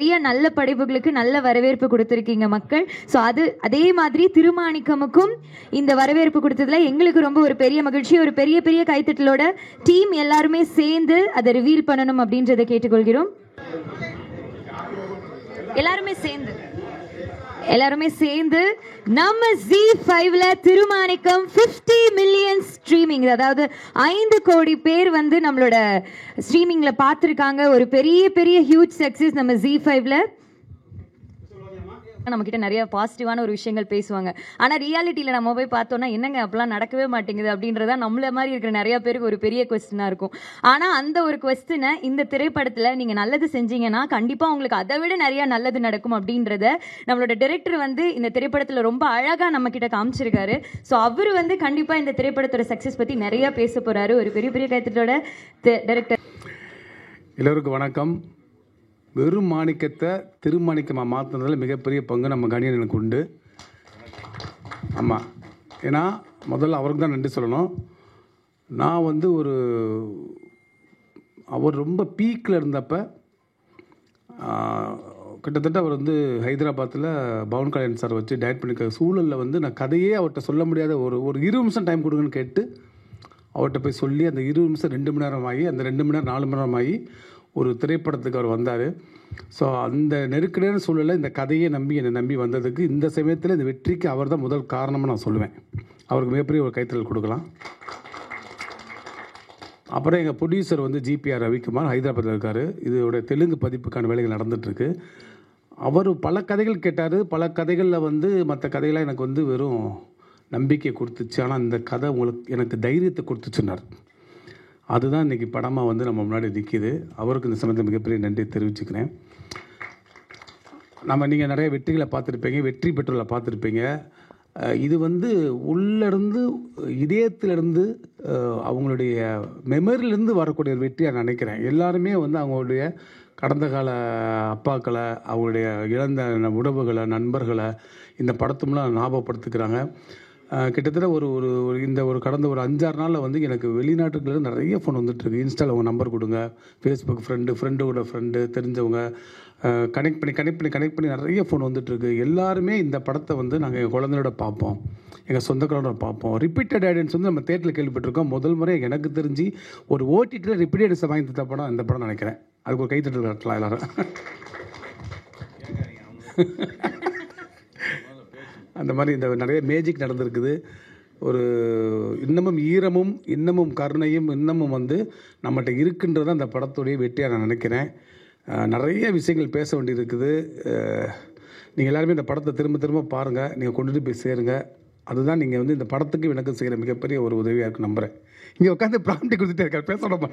நிறைய நல்ல படைப்புகளுக்கு நல்ல வரவேற்பு கொடுத்துருக்கீங்க மக்கள். ஸோ அதே மாதிரி திருமாணிக்கமுக்கும் இந்த வரவேற்பு கொடுத்ததுல எங்களுக்கு ரொம்ப ஒரு பெரிய மகிழ்ச்சி. ஒரு பெரிய பெரிய கைத்தட்டலோட டீம் எல்லாருமே சேர்ந்து அதை ரிவீல் பண்ணணும் அப்படின்றத கேட்டுக்கொள்கிறோம். எல்லாருமே சேர்ந்து நம்ம Z5ல திருமாணிக்கம் 50 மில்லியன் ஸ்ட்ரீமிங், அதாவது 5 கோடி பேர் வந்து நம்மளோட ஸ்ட்ரீமிங்ல பார்த்துருக்காங்க. ஒரு பெரிய பெரிய ஹியூஜ் சக்சஸ் நம்ம Z5ல. நம்ம கிட்ட நிறைய பாசிட்டிவான ஒரு விஷயங்கள் பேசுவாங்க. ஆனா ரியாலிட்டியில நம்ம போய் பார்த்தோம்னா என்னங்க அப்பெல்லாம் நடக்கவே மாட்டேங்குது அப்படின்றதா நம்மள மாதிரி இருக்கிற நிறைய பேருக்கு ஒரு பெரிய கொஸ்டினா இருக்கும். ஆனா அந்த ஒரு கொஸ்டினை இந்த திரைப்படத்துல நீங்க நல்லது செஞ்சீங்கன்னா கண்டிப்பா உங்களுக்கு அதை விட நிறைய நல்லது நடக்கும் அப்படின்றத நம்மளோட டைரக்டர் வந்து இந்த திரைப்படத்துல ரொம்ப அழகா நம்ம கிட்ட காமிச்சிருக்காரு. ஸோ அவரு வந்து கண்டிப்பா இந்த திரைப்படத்தோட சக்சஸ் பத்தி நிறைய பேச போறாரு. ஒரு பெரிய பெரிய கைத்தட்டோட டைரக்டர். எல்லோருக்கும் வணக்கம். வெறும் மாணிக்கத்தை திருமாணிக்கமாக மாற்றினதில் மிகப்பெரிய பங்கு நம்ம கணியனுக்கு உண்டு. ஆமாம், ஏன்னா முதல்ல அவருக்கு தான் நன்றி சொல்லணும். நான் வந்து அவர் ரொம்ப பீக்கில் இருந்தப்போ கிட்டத்தட்ட அவர் வந்து ஹைதராபாத்தில் பவன் கல்யாண் சார் வச்சு டைரக்ட் பண்ணிக்கிற சூழலில் வந்து நான் கதையே அவர்கிட்ட சொல்ல முடியாத ஒரு 20 நிமிஷம் டைம் கொடுங்கன்னு கேட்டு அவர்கிட்ட போய் சொல்லி அந்த 20 நிமிஷம் 2 மணி நேரம் ஆகி அந்த 2 மணி நேரம் 4 மணி நேரம் ஆகி ஒரு திரைப்படத்துக்கு அவர் வந்தார். ஸோ அந்த நெருக்கடியான சூழலில் இந்த கதையை என்னை நம்பி வந்ததுக்கு இந்த சமயத்தில் இந்த வெற்றிக்கு அவர் தான் முதல் காரணமாக நான் சொல்லுவேன். அவருக்கு மிகப்பெரிய ஒரு கைத்தறல் கொடுக்கலாம். அப்புறம் எங்கள் ப்ரொடியூசர் வந்து GPR ரவிக்குமார் ஹைதராபாத்தில் இருக்கார். இதோட தெலுங்கு பதிப்புக்கான வேலைகள் நடந்துகிட்ருக்கு. அவர் பல கதைகள் கேட்டார். பல கதைகளில் வந்து மற்ற கதைகளாக எனக்கு வந்து வெறும் நம்பிக்கை கொடுத்துச்சு. ஆனால் இந்த கதை எனக்கு தைரியத்தை கொடுத்துச்சுன்னார். அதுதான் இன்றைக்கி படமாக வந்து நம்ம முன்னாடி நிற்கிது. அவருக்கு இந்த சமயத்தில் மிகப்பெரிய நன்றி தெரிவிச்சுக்கிறேன். நீங்கள் நிறைய வெற்றிகளை பார்த்துருப்பீங்க, வெற்றி பெற்றோர்களை பார்த்துருப்பீங்க. இது வந்து உள்ளேருந்து இதயத்திலேருந்து அவங்களுடைய மெமரியிலேருந்து வரக்கூடிய ஒரு வெற்றியாக நான் நினைக்கிறேன். எல்லாருமே வந்து அவங்களுடைய கடந்த கால அப்பாக்களை, அவங்களுடைய இழந்த உறவுகளை, நண்பர்களை இந்த படத்தும்லாம் ஞாபகப்படுத்திக்கிறாங்க. கிட்டத்தட்ட ஒரு கடந்த ஒரு 5-6 நாளில் வந்து எனக்கு வெளிநாட்டுக்குள்ள நிறைய ஃபோன் வந்துட்டுருக்கு. இன்ஸ்டாவில் அவங்க நம்பர் கொடுங்க, ஃபேஸ்புக் ஃப்ரெண்டோட ஃப்ரெண்டு தெரிஞ்சவங்க கனெக்ட் பண்ணி நிறைய ஃபோன் வந்துட்டுருக்கு. எல்லாருமே இந்த படத்தை வந்து நாங்கள் எங்கள் குழந்தையோட பார்ப்போம், எங்கள் சொந்தக்காரோட பார்ப்போம். ரிப்பீட்டட் ஆடியன்ஸ் வந்து நம்ம தேட்டரில் கேள்விப்பட்டிருக்கோம். முதல் முறை எனக்கு தெரிஞ்சு ஒரு OTTயில் ரிப்பீட் ஆடியன்ஸை வாங்கி தந்த படம் இந்த படம் நினைக்கிறேன். அதுக்கு ஒரு கைத்தட்டல் கட்டலாம் எல்லாரும். அந்த மாதிரி இந்த நிறைய மேஜிக் நடந்திருக்குது. இன்னமும் ஈரமும் இன்னமும் கருணையும் இன்னமும் வந்து நம்மகிட்ட இருக்குன்றது அந்த படத்துடைய வெற்றியாக நான் நினைக்கிறேன். நிறைய விஷயங்கள் பேச வேண்டியது இருக்குது. நீங்கள் எல்லாருமே இந்த படத்தை திரும்ப திரும்ப பாருங்கள், நீங்கள் கொண்டுட்டு போய் சேருங்க. அதுதான் நீங்கள் வந்து இந்த படத்துக்கு எனக்கு செய்கிற மிகப்பெரிய ஒரு உதவியாக இருக்குது நம்புகிறேன். இங்கே உட்காந்து ப்ராம்ப்டி கொடுத்துட்டே இருக்கார், பேசணுமா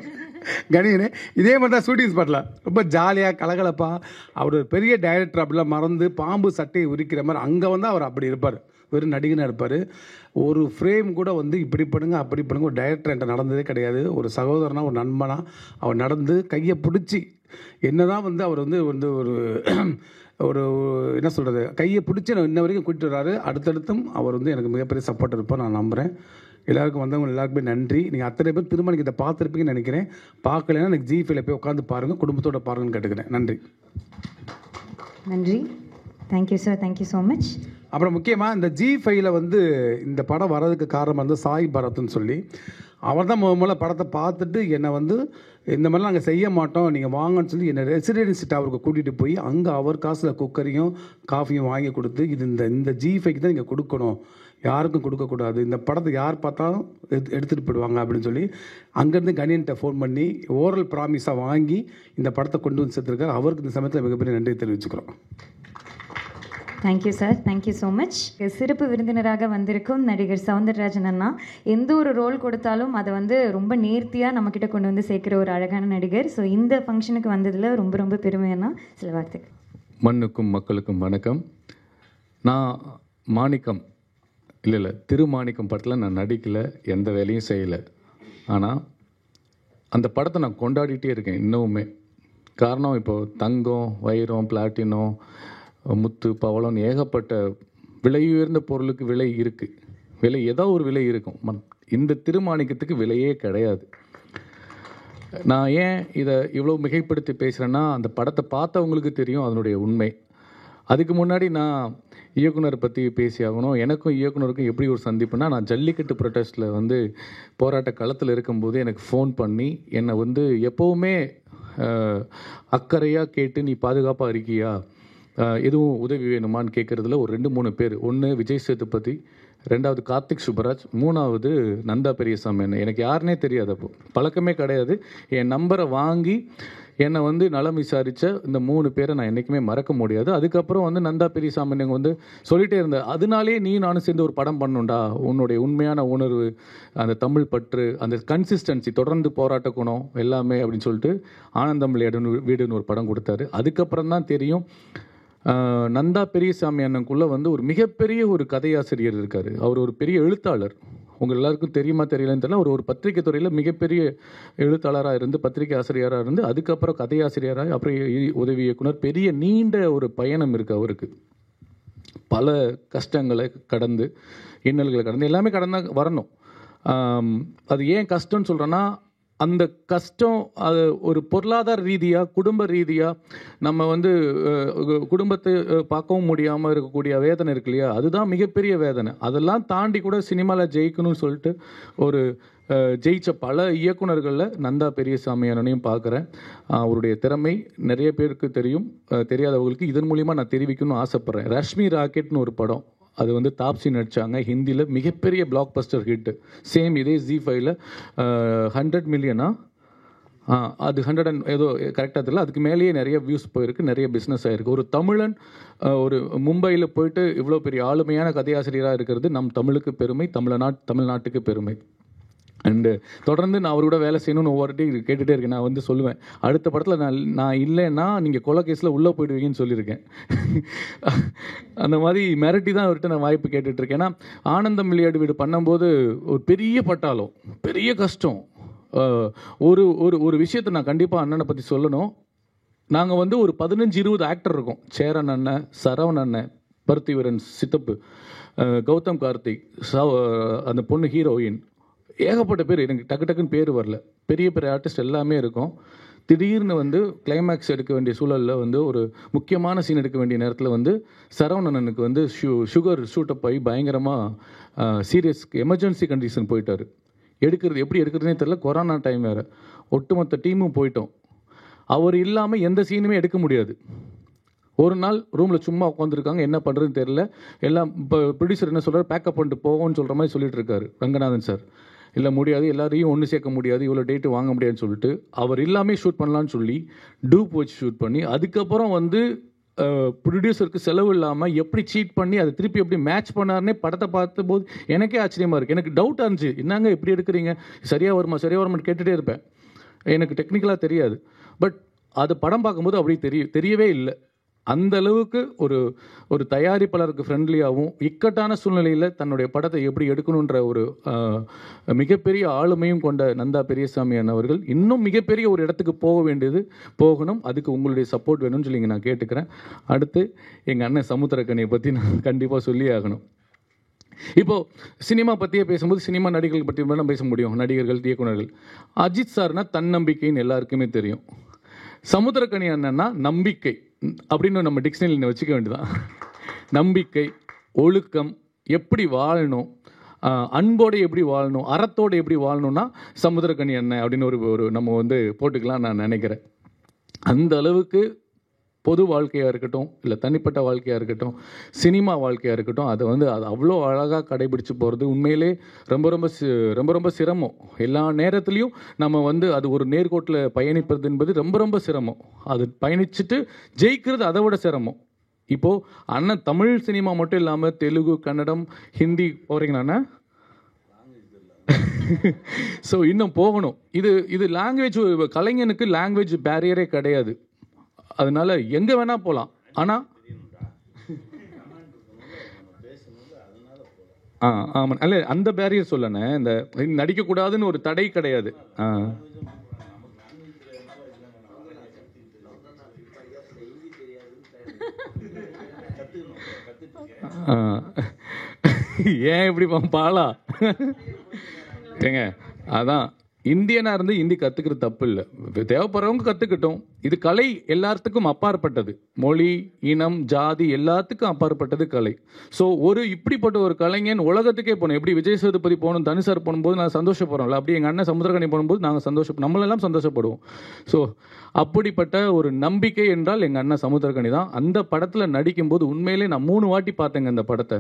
கணியனே. இதே மாதிரி தான் ஷூட்டிங் ஸ்பாட்டில் ரொம்ப ஜாலியாக கலகலப்பாக அவர் பெரிய டைரக்டர் அப்படிலாம் மறந்து பாம்பு சட்டையை உரிக்கிற மாதிரி அங்கே வந்து அவர் அப்படி இருப்பார். வெறும் நடிகனாக இருப்பார். ஒரு ஃப்ரேம் கூட வந்து இப்படி பண்ணுங்க அப்படி பண்ணுங்க ஒரு டைரக்டர் என்கிட்ட நடந்ததே கிடையாது. ஒரு சகோதரனாக ஒரு நண்பனாக அவர் நடந்து கையை பிடிச்சி என்னதான் வந்து அவர் வந்து ஒரு ஒரு என்ன சொல்கிறது கையை பிடிச்சி நான் இன்ன வரைக்கும் கூட்டிட்டு வர்றாரு. அடுத்தடுத்தும் அவர் வந்து எனக்கு மிகப்பெரிய சப்போர்ட் இருப்பார் நான் நம்புகிறேன். எல்லாருக்கும் வந்தவங்க எல்லாருக்குமே நன்றி. நீங்கள் அத்தனை பேர் திருமணிக்கத்தை பார்த்துருப்பீங்கன்னு நினைக்கிறேன். பார்க்கலன்னா எனக்கு Z5ல போய் உட்காந்து பாருங்கள், குடும்பத்தோடு பாருங்கன்னு கேட்டுக்கிறேன். நன்றி. Thank you sir, thank you so much. அப்புறம் முக்கியமாக இந்த Z5ல வந்து இந்த படம் வர்றதுக்கு காரணம் வந்து சாய் பரத்னு சொல்லி அவர் தான் முதல்ல படத்தை பார்த்துட்டு என்னை வந்து இந்த மாதிரிலாம் நாங்கள் செய்ய மாட்டோம், நீங்கள் வாங்கன்னு சொல்லி என்னை ரெசிடென்சி டவருக்கு கூட்டிகிட்டு போய் அங்கே அவர் காசில் குக்கரையும் காஃபியும் வாங்கி கொடுத்து இந்த Z5க்கு தான் நீங்கள் கொடுக்கணும், யாருக்கும் கொடுக்கக்கூடாது, இந்த படத்தை யார் பார்த்தாலும் எடுத்துகிட்டு போயிடுவாங்க அப்படின்னு சொல்லி அங்கேருந்து கணியன்கிட்ட ஃபோன் பண்ணி ஓரல் ப்ராமிஸாக வாங்கி இந்த படத்தை கொண்டு வந்து சேர்த்துருக்காரு. அவருக்கு இந்த சமயத்தில் மிகப்பெரிய நன்றி தெரிவிச்சுக்கிறோம். Thank you sir, thank you so much. சிறப்பு விருந்தினராக வந்திருக்கும் நடிகர் சவுந்தரராஜன் அண்ணா. எந்த ஒரு ரோல் கொடுத்தாலும் அதை வந்து ரொம்ப நேர்த்தியாக நம்மக்கிட்ட கொண்டு வந்து சேர்க்குற ஒரு அழகான நடிகர். ஸோ இந்த ஃபங்க்ஷனுக்கு வந்ததில் ரொம்ப ரொம்ப பெருமையான சில வார்த்தைகள். மண்ணுக்கும் மக்களுக்கும் வணக்கம். நான் மாணிக்கம் இல்லை திருமாணிக்கம் படத்தில் நான் நடிக்கலை, எந்த வேலையும் செய்யலை. ஆனால் அந்த படத்தை நான் கொண்டாடிட்டே இருக்கேன் இன்னுமே. காரணம் இப்போது தங்கம், வைரம், பிளாட்டினம், முத்து, பவளம் ஏகப்பட்ட விலை உயர்ந்த பொருளுக்கு விலை இருக்குது. விலை ஏதோ ஒரு விலை இருக்கும். இந்த திருமாணிக்கத்துக்கு விலையே கிடையாது. நான் ஏன் இதை இவ்வளோ மிகைப்படுத்தி பேசுகிறேன்னா, அந்த படத்தை பார்த்தவங்களுக்கு தெரியும் அதனுடைய உண்மை. அதுக்கு முன்னாடி நான் இயக்குனர் பற்றி பேசி ஆகணும். எனக்கும் இயக்குனருக்கும் எப்படி ஒரு சந்திப்புனா, நான் ஜல்லிக்கட்டு ப்ரொட்டஸ்ட்டில் வந்து போராட்ட களத்தில் இருக்கும்போது எனக்கு ஃபோன் பண்ணி என்னை வந்து எப்போவுமே அக்கறையாக கேட்டு, நீ பாதுகாப்பாக இருக்கியா, எதுவும் உதவி வேணுமான்னு கேட்குறதுல ஒரு 2-3 பேர். ஒன்று விஜய் சேதுபதி, 2வது கார்த்திக் சுப்பராஜ், 3வது நந்தா பெரியசாமி. எனக்கு யாருன்னே தெரியாது, அப்போ பழக்கமே கிடையாது. என் நம்பரை வாங்கி என்னை வந்து நலம் விசாரித்த இந்த 3 பேரை நான் என்றைக்குமே மறக்க முடியாது. அதுக்கப்புறம் வந்து நந்தா பெரியசாமி நீங்கள் வந்து சொல்லிகிட்டே இருந்தார், அதனாலே நீ நானும் சேர்ந்து ஒரு படம் பண்ணணும்டா, உன்னுடைய உண்மையான உணர்வு, அந்த தமிழ் பற்று, அந்த கன்சிஸ்டன்சி, தொடர்ந்து போராட்ட குணம் எல்லாமே அப்படின்னு சொல்லிட்டு ஆனந்தம் வீடுன்னு ஒரு படம் கொடுத்தாரு. அதுக்கப்புறம் தான் தெரியும் நந்தா பெரியசாமி அண்ணனுக்குள்ளே வந்து ஒரு மிகப்பெரிய ஒரு கதையாசிரியர் இருக்கார். அவர் ஒரு பெரிய எழுத்தாளர். உங்கள் எல்லாருக்கும் தெரியுமா தெரியலன்னு தெரியல. அவர் ஒரு பத்திரிகை துறையில் மிகப்பெரிய எழுத்தாளராக இருந்து, பத்திரிகை ஆசிரியராக இருந்து, அதுக்கப்புறம் கதையாசிரியராக, அப்புறம் உதவி இயக்குனர். பெரிய நீண்ட ஒரு பயணம் இருக்குது அவருக்கு. பல கஷ்டங்களை கடந்து, இன்னல்களை கடந்து, எல்லாமே கடந்தால் வரணும். அது ஏன் கஷ்டம்னு சொல்கிறேன்னா, அந்த கஷ்டம் அது ஒரு பொருளாதார ரீதியாக, குடும்ப ரீதியாக நம்ம வந்து குடும்பத்தை பார்க்கவும் முடியாமல் இருக்கக்கூடிய வேதனை இருக்கு இல்லையா, அதுதான் மிகப்பெரிய வேதனை. அதெல்லாம் தாண்டி கூட சினிமாவில் ஜெயிக்கணும்னு சொல்லிட்டு ஒரு ஜெயித்த பல இயக்குனர்களில் நந்தா பெரியசாமி அண்ணனையும் பார்க்குறேன். அவருடைய திறமை நிறைய பேருக்கு தெரியும், தெரியாதவங்களுக்கு இதன் மூலிமா நான் தெரிவிக்கணும்னு ஆசைப்பட்றேன். ரஷ்மி ராக்கெட்னு ஒரு படம், அது வந்து தாப்சி நடித்தாங்க, ஹிந்தியில் மிகப்பெரிய பிளாக் பஸ்டர் ஹிட்டு. சேம் இதே ZEE5ல 100 மில்லியனா, அது 100 ஏதோ கரெக்டாக தெரியல, அதுக்கு மேலேயே நிறைய வியூஸ் போயிருக்கு, நிறைய பிஸ்னஸ் ஆகிருக்கு. ஒரு தமிழன் ஒரு மும்பையில் போயிட்டு இவ்வளோ பெரிய ஆளுமையான கதையாசிரியராக இருக்கிறது நம் தமிழுக்கு பெருமை, தமிழ்நாட்டுக்கு பெருமை. அண்டு தொடர்ந்து நான் அவரோட வேலை செய்யணும்னு ஒவ்வொருட்டையும் கேட்டுகிட்டே இருக்கேன். நான் வந்து சொல்லுவேன், அடுத்த படத்தில் நான் இல்லைன்னா நீங்கள் கொலை கேஸில் உள்ளே போயிடுவீங்கன்னு சொல்லியிருக்கேன். அந்த மாதிரி மிரட்டி தான் அவர்கிட்ட நான் வாய்ப்பு கேட்டுட்ருக்கேன். ஏன்னா ஆனந்தம் விளையாடு வீடு பண்ணும்போது ஒரு பெரிய பட்டாளம், பெரிய கஷ்டம். ஒரு ஒரு ஒரு விஷயத்தை நான் கண்டிப்பாக அண்ணனை பற்றி சொல்லணும். நாங்கள் வந்து ஒரு 15-20 ஆக்டர் இருக்கோம். சேரன் அண்ணன், சரவணன் அண்ணன், பருத்திவீரன் சித்தப்பு, கௌதம் கார்த்திக், அந்த பொண்ணு ஹீரோயின், ஏகப்பட்ட பேர். எனக்கு டக்குன்னு பேர் வரல. பெரிய பெரிய ஆர்டிஸ்ட் எல்லாமே இருக்கும். திடீர்னு வந்து கிளைமேக்ஸ் எடுக்க வேண்டிய சூழலில் வந்து ஒரு முக்கியமான சீன் எடுக்க வேண்டிய நேரத்தில் வந்து சரவணனுக்கு வந்து சுகர் ஷூட்டப் ஆகி பயங்கரமாக சீரியஸ் எமர்ஜென்சி கண்டிஷன் போயிட்டார். எப்படி எடுக்கிறதுனே தெரியல. கொரோனா டைம் வேறு. ஒட்டுமொத்த டீமும் போயிட்டோம். அவர் இல்லாமல் எந்த சீனுமே எடுக்க முடியாது. ஒரு நாள் ரூமில் சும்மா உட்காந்துருக்காங்க, என்ன பண்ணுறதுன்னு தெரியல. எல்லாம் இப்போ ப்ரொடியூசர் என்ன சொல்கிறார், பேக்கப் பண்ணிட்டு போவோம்னு சொல்கிற மாதிரி சொல்லிட்டு இருக்காரு ரங்கநாதன் சார். இல்லை முடியாது, எல்லாரையும் ஒன்று சேர்க்க முடியாது, இவ்வளோ டேட்டு வாங்க முடியாதுன்னு சொல்லிட்டு அவர் எல்லாமே ஷூட் பண்ணலான்னு சொல்லி டூப் வச்சு ஷூட் பண்ணி, அதுக்கப்புறம் வந்து ப்ரொடியூசருக்கு செலவு இல்லாமல் எப்படி சீட் பண்ணி அதை திருப்பி எப்படி மேட்ச் பண்ணாருன்னே படத்தை பார்த்தபோது எனக்கே ஆச்சரியமாக இருக்குது. எனக்கு டவுட்டாக இருந்துச்சு, என்னங்க இப்படி எடுக்கிறீங்க, சரியாக வருமான்னு கேட்டுகிட்டே இருப்பேன். எனக்கு டெக்னிக்கலாக தெரியாது. பட் அது படம் பார்க்கும்போது அப்படி தெரியவே இல்லை. அந்த அளவுக்கு ஒரு தயாரிப்பாளருக்கு ஃப்ரெண்ட்லியாகவும், இக்கட்டான சூழ்நிலையில் தன்னுடைய படத்தை எப்படி எடுக்கணுன்ற ஒரு மிகப்பெரிய ஆளுமையும் கொண்ட நந்தா பெரியசாமி அண்ணவர்கள் இன்னும் மிகப்பெரிய ஒரு இடத்துக்கு போகணும். அதுக்கு உங்களுடைய சப்போர்ட் வேணும்னு சொல்லி நான் கேட்டுக்கிறேன். அடுத்து எங்கள் அண்ணன் சமுத்திரக்கனியை பற்றி நான் கண்டிப்பாக சொல்லி ஆகணும். இப்போது சினிமா பற்றியே பேசும்போது சினிமா நடிகர்கள் பற்றி வேணால் பேச முடியும். நடிகர்கள், இயக்குனர்கள். அஜித் சார்னா தன்னம்பிக்கைன்னு எல்லாருக்குமே தெரியும். சமுத்திரக்கனி அண்ணன்னா நம்பிக்கை அப்படின்னு நம்ம டிக்ஷனரியில் வச்சுக்க வேண்டியதான். நம்பிக்கை, ஒழுக்கம், எப்படி வாழணும், அன்போடு எப்படி வாழணும், அறத்தோடு எப்படி வாழணும்னா சமுத்திரக்கனி அண்ணன் அப்படின்னு ஒரு நம்ம வந்து போட்டுக்கலாம் நான் நினைக்கிறேன். அந்த அளவுக்கு பொது வாழ்க்கையாக இருக்கட்டும், இல்லை தனிப்பட்ட வாழ்க்கையாக இருக்கட்டும், சினிமா வாழ்க்கையாக இருக்கட்டும், அதை வந்து அது அவ்வளோ அழகாக கடைபிடிச்சு போகிறது உண்மையிலே ரொம்ப ரொம்ப சிரமம். எல்லா நேரத்துலையும் நம்ம வந்து அது ஒரு நேர்கோட்டில் பயணிப்பது என்பது ரொம்ப சிரமம். அது பயணிச்சுட்டு ஜெயிக்கிறது அதை விட சிரமம். இப்போது அண்ணன் தமிழ் சினிமா மட்டும் இல்லாமல் தெலுங்கு, கன்னடம், ஹிந்தி போகிறீங்களாண்ணா? ஸோ இன்னும் போகணும். இது லாங்குவேஜ், கலைஞனுக்கு லாங்குவேஜ் பேரியரே கிடையாது. அதனால எங்கே வேணால் போகலாம். ஆனால் ஆமாம், அல்ல அந்த பேரியர் சொல்லணே, இந்த நடிக்கக்கூடாதுன்னு ஒரு தடை கிடையாது. ஏன் இப்படி பாலா ஏங்க, அதான் இந்தியனாக இருந்து ஹிந்தி கற்றுக்கிறது தப்பு இல்லை, தேவைப்படுறவங்க கற்றுக்கிட்டோம். இது கலை எல்லாத்துக்கும் அப்பாற்பட்டது, மொழி இனம் ஜாதி எல்லாத்துக்கும் அப்பாற்பட்டது கலை. ஸோ இப்படிப்பட்ட ஒரு கலைஞன் உலகத்துக்கே போகணும். எப்படி விஜய் சேதுபதி போகணும், தனுஷார் போகும்போது நான் சந்தோஷப்படுறோம்ல, அப்படி எங்கள் அண்ணன் சமுத்திரக்கனி போகும்போது நாங்கள் நம்மளெல்லாம் சந்தோஷப்படுவோம். ஸோ அப்படிப்பட்ட ஒரு நம்பிக்கை என்றால் எங்கள் அண்ணன் சமுத்திரக்கனி தான். அந்த படத்தில் நடிக்கும்போது உண்மையிலே நான் 3 வாட்டி பார்த்தேங்க அந்த படத்தை.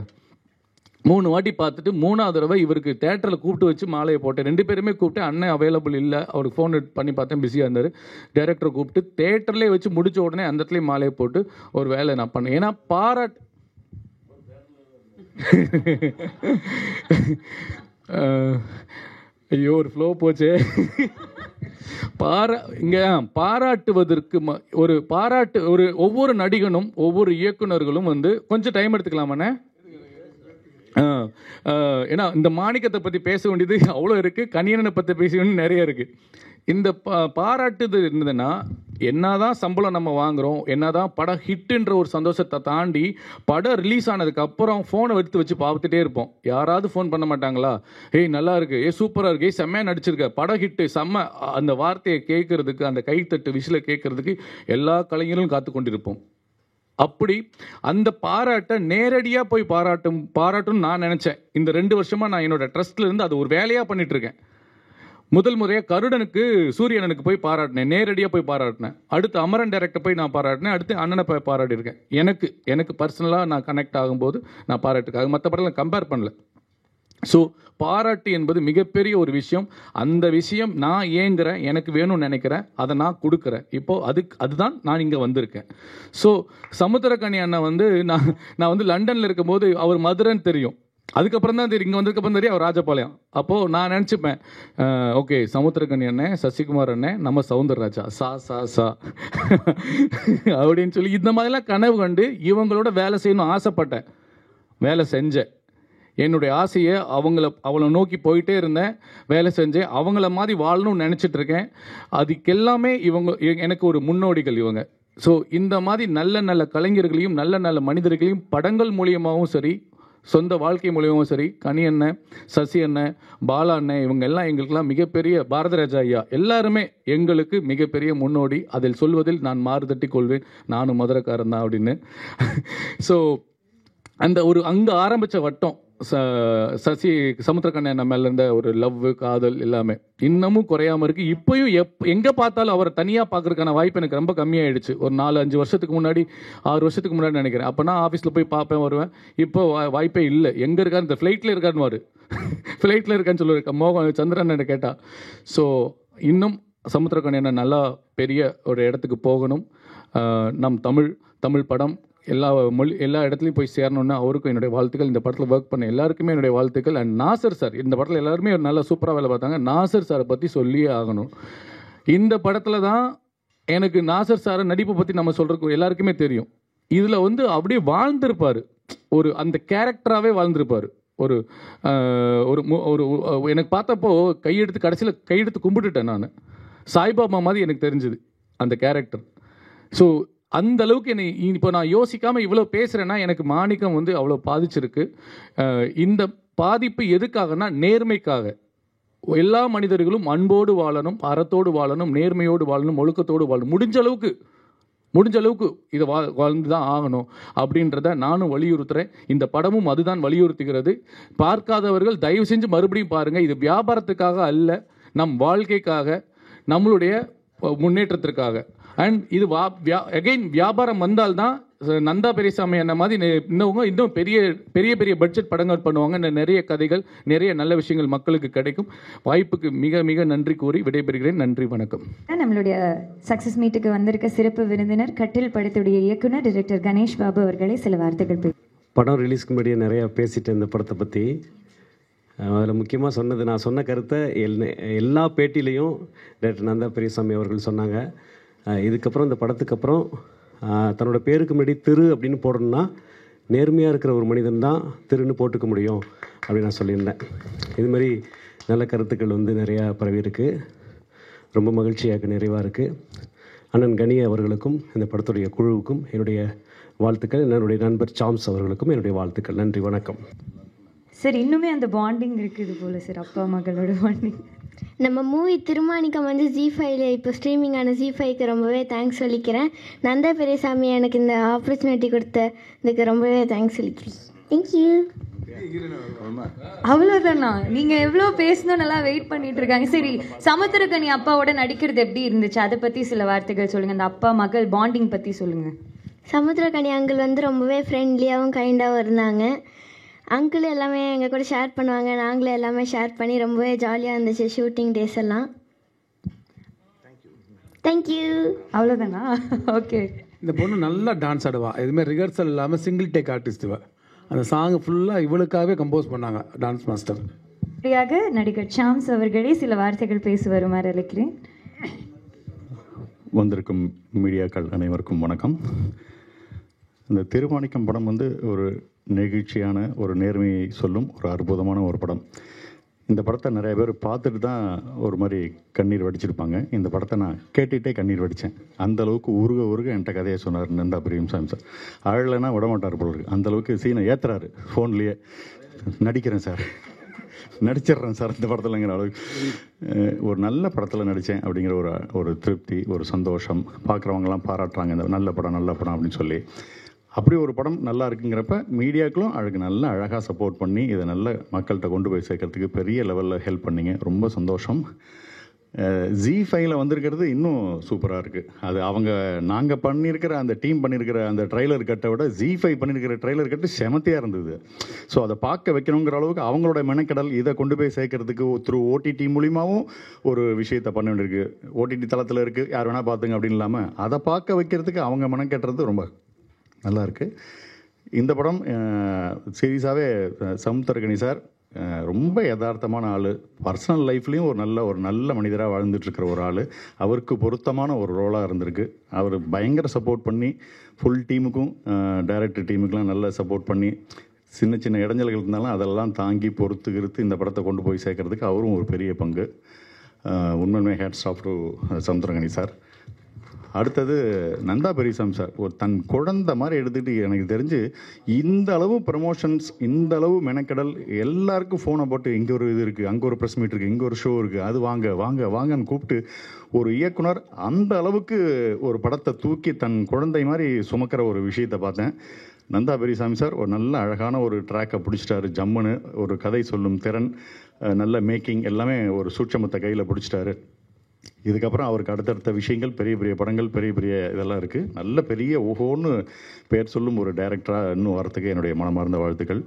3 வாட்டி பார்த்துட்டு 3ஆவது தடவை இவருக்கு தேட்டரில் கூப்பிட்டு வச்சு மாலையை போட்டேன். 2 பேருமே கூப்பிட்டு, அண்ணன் அவைலபிள் இல்லை, அவருக்கு ஃபோன் பண்ணி பார்த்தேன், பிஸியாக இருந்தார். டைரக்டரை கூப்பிட்டு தேட்டர்லேயே வச்சு முடிச்ச உடனே அந்த இடத்துலேயே மாலையை போட்டு ஒரு வேலை நான் பண்ணேன். ஏன்னா ஐயோ ஒரு ஃப்ளோ போச்சே. இங்கே பாராட்டுவதற்கு ஒவ்வொரு நடிகனும் ஒவ்வொரு இயக்குனர்களும் கொஞ்சம் டைம் எடுத்துக்கலாமாண்ணே. ஏன்னா இந்த மாணிக்கத்தை பற்றி பேச வேண்டியது அவ்வளோ இருக்குது, கணியனை பற்றி பேச வேண்டியது நிறைய இருக்குது. இந்த பாராட்டுது இருந்ததுன்னா, என்னதான் சம்பளம் நம்ம வாங்குகிறோம், என்னதான் படம் ஹிட்டுன்ற ஒரு சந்தோஷத்தை தாண்டி படம் ரிலீஸ் ஆனதுக்கு அப்புறம் ஃபோனை எடுத்து வச்சு பார்த்துட்டே இருப்போம். யாராவது ஃபோன் பண்ண மாட்டாங்களா, ஏய் நல்லா இருக்கு, சூப்பராக இருக்கு, செம்மையாக நடிச்சிருக்க, படம் ஹிட்டு செம்ம, அந்த வார்த்தையை கேட்கறதுக்கு, அந்த கைத்தட்டு விசில கேட்கறதுக்கு எல்லா கலைஞர்களும் காத்து கொண்டிருப்போம். அப்படி அந்த பாராட்டை நேரடியாக போய் பாராட்டுன்னு நான் நினச்சேன். இந்த 2 வருஷமாக நான் என்னோட ட்ரஸ்ட்ல இருந்து அது ஒரு வேலையாக பண்ணிட்டு இருக்கேன். முதல் முறையாக கருடனுக்கு சூரியனனுக்கு போய் பாராட்டினேன், நேரடியாக போய் பாராட்டினேன். அடுத்து அமரன் டைரக்டர் போய் நான் பாராட்டினேன். அடுத்து அண்ணனை போய் பாராட்டியிருக்கேன். எனக்கு பர்சனலாக நான் கனெக்ட் ஆகும்போது நான் பாராட்டுக்காக மற்ற படத்தில் கம்பேர் பண்ணல. ஸோ பாராட்டு என்பது மிகப்பெரிய ஒரு விஷயம். அந்த விஷயம் நான் ஏங்குறேன், எனக்கு வேணும்னு நினைக்கிறேன், அதை நான் கொடுக்குறேன். இப்போது அதுதான் நான் இங்கே வந்திருக்கேன். ஸோ சமுத்திரக்கனி அண்ணன் நான் லண்டனில் இருக்கும்போது அவர் மதுரைன்னு தெரியும். அதுக்கப்புறம் தான் தெரியும், இங்கே வந்ததுக்கப்புறம் தெரியும் அவர் ராஜபாளையம். அப்போது நான் நினச்சிப்பேன், ஓகே சமுத்திரக்கனி அண்ணன், சசிகுமார் அண்ணன், நம்ம சவுந்தரராஜா சா அப்படின்னு சொல்லி இந்த மாதிரிலாம் கனவு கண்டு இவங்களோட வேலை செய்யணும் ஆசைப்பட்டேன், வேலை செஞ்சேன். என்னுடைய ஆசையை அவளை நோக்கி போயிட்டே இருந்தேன், வேலை செஞ்சேன், அவங்கள மாதிரி வாழணும்னு நினச்சிட்டு இருக்கேன். அதுக்கெல்லாமே எனக்கு ஒரு முன்னோடிகள் இவங்க. ஸோ இந்த மாதிரி நல்ல நல்ல கலைஞர்களையும் நல்ல நல்ல மனிதர்களையும் படங்கள் மூலியமாகவும் சரி, சொந்த வாழ்க்கை மூலியமாகவும் சரி, கனி அண்ணன், சசி அண்ணன், பாலா அண்ணன், இவங்க எல்லாம் எங்களுக்கெல்லாம் மிகப்பெரிய, பாரதராஜா ஐயா எல்லாருமே எங்களுக்கு மிகப்பெரிய முன்னோடி. அதில் சொல்வதில் நான் மாறுதட்டி கொள்வேன், நானும் மதுரைக்காரன் தான் அப்படின்னு. ஸோ அந்த அங்கே ஆரம்பித்த வட்டம் சசி சமுத்திரக்கண்ணன் நம்ம மேல இருந்த ஒரு லவ், காதல் எல்லாமே இன்னமும் குறையாம இருக்கு. இப்பயும் எங்க பார்த்தாலும் அவரை தனியா பார்க்கறதுக்கான வாய்ப்பு எனக்கு ரொம்ப கம்மியாயிடுச்சு. ஒரு 4-5 வருஷத்துக்கு முன்னாடி, 6 வருஷத்துக்கு முன்னாடி நினைக்கிறேன். அப்போ நான் ஆஃபீஸில் போய் பார்ப்பேன், வருவேன். இப்போ வாய்ப்பே இல்லை. எங்கே இருக்காரு, இந்த ஃப்ளைட்டில் இருக்காருன்னு ஃப்ளைட்டில் இருக்கான்னு சொல்லுவார் மோகன் சந்திரன் கேட்டா. ஸோ இன்னும் சமுத்திரக்கண்ணன் நல்லா பெரிய ஒரு இடத்துக்கு போகணும். நம் தமிழ் படம் எல்லா இடத்துலையும் போய் சேரணும்னு அவருக்கும் என்னுடைய வாழ்த்துக்கள். இந்த படத்தில் ஒர்க் பண்ண எல்லாருக்குமே என்னுடைய வாழ்த்துக்கள். அண்ட் நாசர் சார், இந்த படத்தில் எல்லாருமே ஒரு நல்ல சூப்பராக வேலை பார்த்தாங்க. நாசர் சாரை பற்றி சொல்லியே ஆகணும். இந்த படத்தில் தான் எனக்கு நாசர் சாரை நடிப்பை பற்றி நம்ம சொல்கிறக்கு எல்லாருக்குமே தெரியும். இதில் அப்படியே வாழ்ந்திருப்பார், அந்த கேரக்டராகவே வாழ்ந்திருப்பார். எனக்கு பார்த்தப்போ கடைசியில் கையெடுத்து கும்பிட்டுட்டேன் நான். சாய்பாபா மாதிரி எனக்கு தெரிஞ்சுது அந்த கேரக்டர். ஸோ அந்த அளவுக்கு என்னை இப்போ நான் யோசிக்காமல் இவ்வளோ பேசுகிறேன்னா எனக்கு மாணிக்கம் அவ்வளோ பாதிச்சிருக்கு. இந்த பாதிப்பு எதுக்காகனா நேர்மைக்காக. எல்லா மனிதர்களும் அன்போடு வாழணும், அறத்தோடு வாழணும், நேர்மையோடு வாழணும், ஒழுக்கத்தோடு வாழணும். முடிஞ்ச அளவுக்கு இதை வாழ்ந்து தான் ஆகணும் அப்படின்றத நானும் வலியுறுத்துகிறேன். இந்த படமும் அதுதான் வலியுறுத்துகிறது. பார்க்காதவர்கள் தயவு செஞ்சு மறுபடியும் பாருங்கள். இது வியாபாரத்துக்காக அல்ல, நம் வாழ்க்கைக்காக, நம்மளுடைய முன்னேற்றத்திற்காக. அண்ட் இது அகைன் வியாபாரம் வந்தால்தான் நந்தா பெரியசாமி என்ன மாதிரி இன்னும் பெரிய பெரிய பெரிய பட்ஜெட் படங்கள் பண்ணுவாங்க. நிறைய கதைகள், நிறைய நல்ல விஷயங்கள் மக்களுக்கு கிடைக்கும். வாய்ப்புக்கு மிக மிக நன்றி கூறி விடைபெறுகிறேன். நன்றி, வணக்கம். நம்மளுடைய சக்சஸ் மீட்டுக்கு வந்திருக்க சிறப்பு விருந்தினர், கட்டில் படத்துடைய இயக்குனர் டைரக்டர் கணேஷ் பாபு அவர்களே சில வார்த்தைகள். படம் ரிலீஸ்க்கு முன்னாடியே நிறையா பேசிட்டேன் இந்த படத்தை பற்றி. அதில் முக்கியமாக சொன்னது, நான் சொன்ன கருத்தை எல்லா பேட்டிலையும் டைரக்டர் நந்தா பெரியசாமி அவர்கள் சொன்னாங்க. இதுக்கப்புறம் இந்த படத்துக்கு அப்புறம் தன்னோட பேருக்கு முன்னாடி திரு அப்படின்னு போடணும்னா நேர்மையாக இருக்கிற ஒரு மனிதன் தான் திருன்னு போட்டுக்க முடியும் அப்படின்னு நான் சொல்லியிருந்தேன். இதுமாதிரி நல்ல கருத்துக்கள் நிறையா பரவி இருக்குது. ரொம்ப மகிழ்ச்சியாக நிறைவாக இருக்குது. அண்ணன் கணி அவர்களுக்கும் இந்த படத்துடைய குழுவுக்கும் என்னுடைய வாழ்த்துக்கள். என்னுடைய நண்பர் சாம்ஸ் அவர்களுக்கும் என்னுடைய வாழ்த்துக்கள். நன்றி, வணக்கம். சார், இன்னுமே அந்த பாண்டிங் இருக்குது போல சார், அப்பா மகளோட பாண்டிங். நம்ம மூவி திருமாணிக்கம் வந்து ஜி5ல இப்போ ஸ்ட்ரீமிங் ஆன ஜி5க்கு ரொம்பவே தேங்க்ஸ் சொல்லிக்கிறேன். நந்தா பெரியசாமி எனக்கு இந்த ஆப்பர்ச்சுனிட்டி கொடுத்ததுக்கு ரொம்பவே தேங்க்ஸ் சொல்லிக்கிறேன். தேங்க்யூ. அவ்வளோதானா? நீங்க எவ்வளோ பேசணும் நல்லா வெயிட் பண்ணிட்டு இருக்காங்க. சரி, சமுத்திரக்கனி அப்பாவோட நடிக்கிறது எப்படி இருந்துச்சு? அதை பத்தி சில வார்த்தைகள் சொல்லுங்க. அந்த அப்பா மகள் பாண்டிங் பத்தி சொல்லுங்க. சமுத்திரக்கனி அங்கிள் வந்து ரொம்பவே ஃப்ரெண்ட்லியாகவும் கைண்டாகவும் இருந்தாங்க. அங்கிள் எல்லாமே எங்கள் கூட ஷேர் பண்ணுவாங்க, நாங்களும் எல்லாமே ஷேர் பண்ணி ரொம்பவே ஜாலியாக இருந்துச்சு ஷூட்டிங் டேஸ் எல்லாம். தேங்க்யூ. அவ்வளோதானா? ஓகே. இந்த பொண்ணு நல்லா டான்ஸ் ஆடுவா. எதுவுமே ரிஹர்சல் இல்லாமல் சிங்கிள் டேக் ஆர்டிஸ்ட் இவ. அந்த சாங் ஃபுல்லாக இவளுக்காகவே கம்போஸ் பண்ணாங்க டான்ஸ் மாஸ்டர். இப்படியாக நடிகர் சாம்ஸ் அவர்களே சில வார்த்தைகள் பேசி வருமாறு அழைக்கிறேன். வந்திருக்கும் மீடியாக்கள் அனைவருக்கும் வணக்கம். இந்த திருமாணிக்கம் படம் வந்து ஒரு நெகிழ்ச்சியான, ஒரு நேர்மையை சொல்லும் ஒரு அற்புதமான ஒரு படம். இந்த படத்தை நிறைய பேர் பார்த்துட்டு தான் ஒரு மாதிரி கண்ணீர் வடிச்சிருப்பாங்க. இந்த படத்தை நான் கேட்டுகிட்டே கண்ணீர் வடித்தேன். அந்தளவுக்கு உருக என்கிட்ட கதையை சொன்னார் நந்தா பெரியசாமி சார். அழலைன்னா விடமாட்டார் போல இருக்கு. அந்தளவுக்கு சீனை ஏற்றுறாரு ஃபோன்லேயே. நடிக்கிறேன் சார், நடிச்சிடுறேன் சார் இந்த படத்தில்ங்கிற அளவுக்கு. ஒரு நல்ல படத்தில் நடித்தேன் அப்படிங்கிற ஒரு திருப்தி, ஒரு சந்தோஷம். பார்க்குறவங்களாம் பாராட்டுறாங்க இந்த நல்ல படம் அப்படின்னு சொல்லி. அப்படி ஒரு படம் நல்லா இருக்குங்கிறப்ப மீடியாக்களும் அதுக்கு நல்லா அழகாக சப்போர்ட் பண்ணி இதை நல்ல மக்கள்கிட்ட கொண்டு போய் சேர்க்கறதுக்கு பெரிய லெவலில் ஹெல்ப் பண்ணிங்க. ரொம்ப சந்தோஷம். ஜி5ல வந்திருக்கிறது இன்னும் சூப்பராக இருக்குது. அது நாங்கள் பண்ணியிருக்கிற அந்த டீம் பண்ணியிருக்கிற அந்த ட்ரைலர் கட்டை விட ஜி5 பண்ணியிருக்கிற ட்ரைலர் கட்டு செமத்தியாக இருந்தது. ஸோ அதை பார்க்க வைக்கணுங்கிற அளவுக்கு அவங்களோட மெனக்கடல், இதை கொண்டு போய் சேர்க்கறதுக்கு த்ரூ ஓடிடி மூலியமாகவும் ஒரு விஷயத்தை பண்ண வேண்டியிருக்கு. ஓடிடி தளத்தில் இருக்குது, யார் வேணால் பார்த்துங்க அப்படின்னு இல்லாமல் அதை பார்க்க வைக்கிறதுக்கு அவங்க மெனக்கட்டுறது ரொம்ப நல்லா இருக்குது. இந்த படம் சீரியஸாகவே சமுத்திரக்கனி சார் ரொம்ப யதார்த்தமான ஆள். பர்சனல் லைஃப்லேயும் ஒரு நல்ல மனிதராக வாழ்ந்துட்டுருக்கிற ஒரு ஆள். அவருக்கு பொருத்தமான ஒரு ரோலாக இருந்திருக்கு. அவர் பயங்கர சப்போர்ட் பண்ணி ஃபுல் டீமுக்கும் டைரக்டர் டீமுக்கெலாம் நல்லா சப்போர்ட் பண்ணி சின்ன இடைஞ்சல்கள் இருந்தாலும் அதெல்லாம் தாங்கி பொறுத்து இந்த படத்தை கொண்டு போய் சேர்க்கறதுக்கு அவரும் ஒரு பெரிய பங்கு. உண்மையுமே hats off to Samuthirakani sir. அடுத்தது நந்தா பெரியசாமி சார் ஒரு தன் குழந்தை மாதிரி எடுத்துகிட்டு, எனக்கு தெரிஞ்சு இந்த அளவு ப்ரமோஷன்ஸ், இந்த அளவு மெனக்கடல், எல்லாருக்கும் ஃபோனை போட்டு இங்கே ஒரு இது இருக்குது, அங்கே ஒரு ப்ரெஸ் மீட் இருக்குது, இங்கே ஒரு ஷோ இருக்குது, அது வாங்கன்னு கூப்பிட்டு ஒரு இயக்குனர் அந்த அளவுக்கு ஒரு படத்தை தூக்கி தன் குழந்தை மாதிரி சுமக்கிற ஒரு விஷயத்தை பார்த்தேன். நந்தா பெரியசாமி சார் ஒரு நல்ல அழகான ஒரு ட்ராக்கை பிடிச்சிட்டாரு. ஜம்முன்னு ஒரு கதை சொல்லும் திறன், நல்ல மேக்கிங், எல்லாமே ஒரு சூட்சமத்தை கையில் பிடிச்சிட்டாரு. இதுக்கப்புறம் அவருக்கு அடுத்தடுத்த விஷயங்கள், பெரிய படங்கள், பெரிய இதெல்லாம் இருக்குது. நல்ல பெரிய ஓஹோன்னு பேர் சொல்லும் ஒரு டைரக்டராக இன்னும் வரத்துக்கு என்னுடைய மனமார்ந்த வாழ்த்துக்கள்.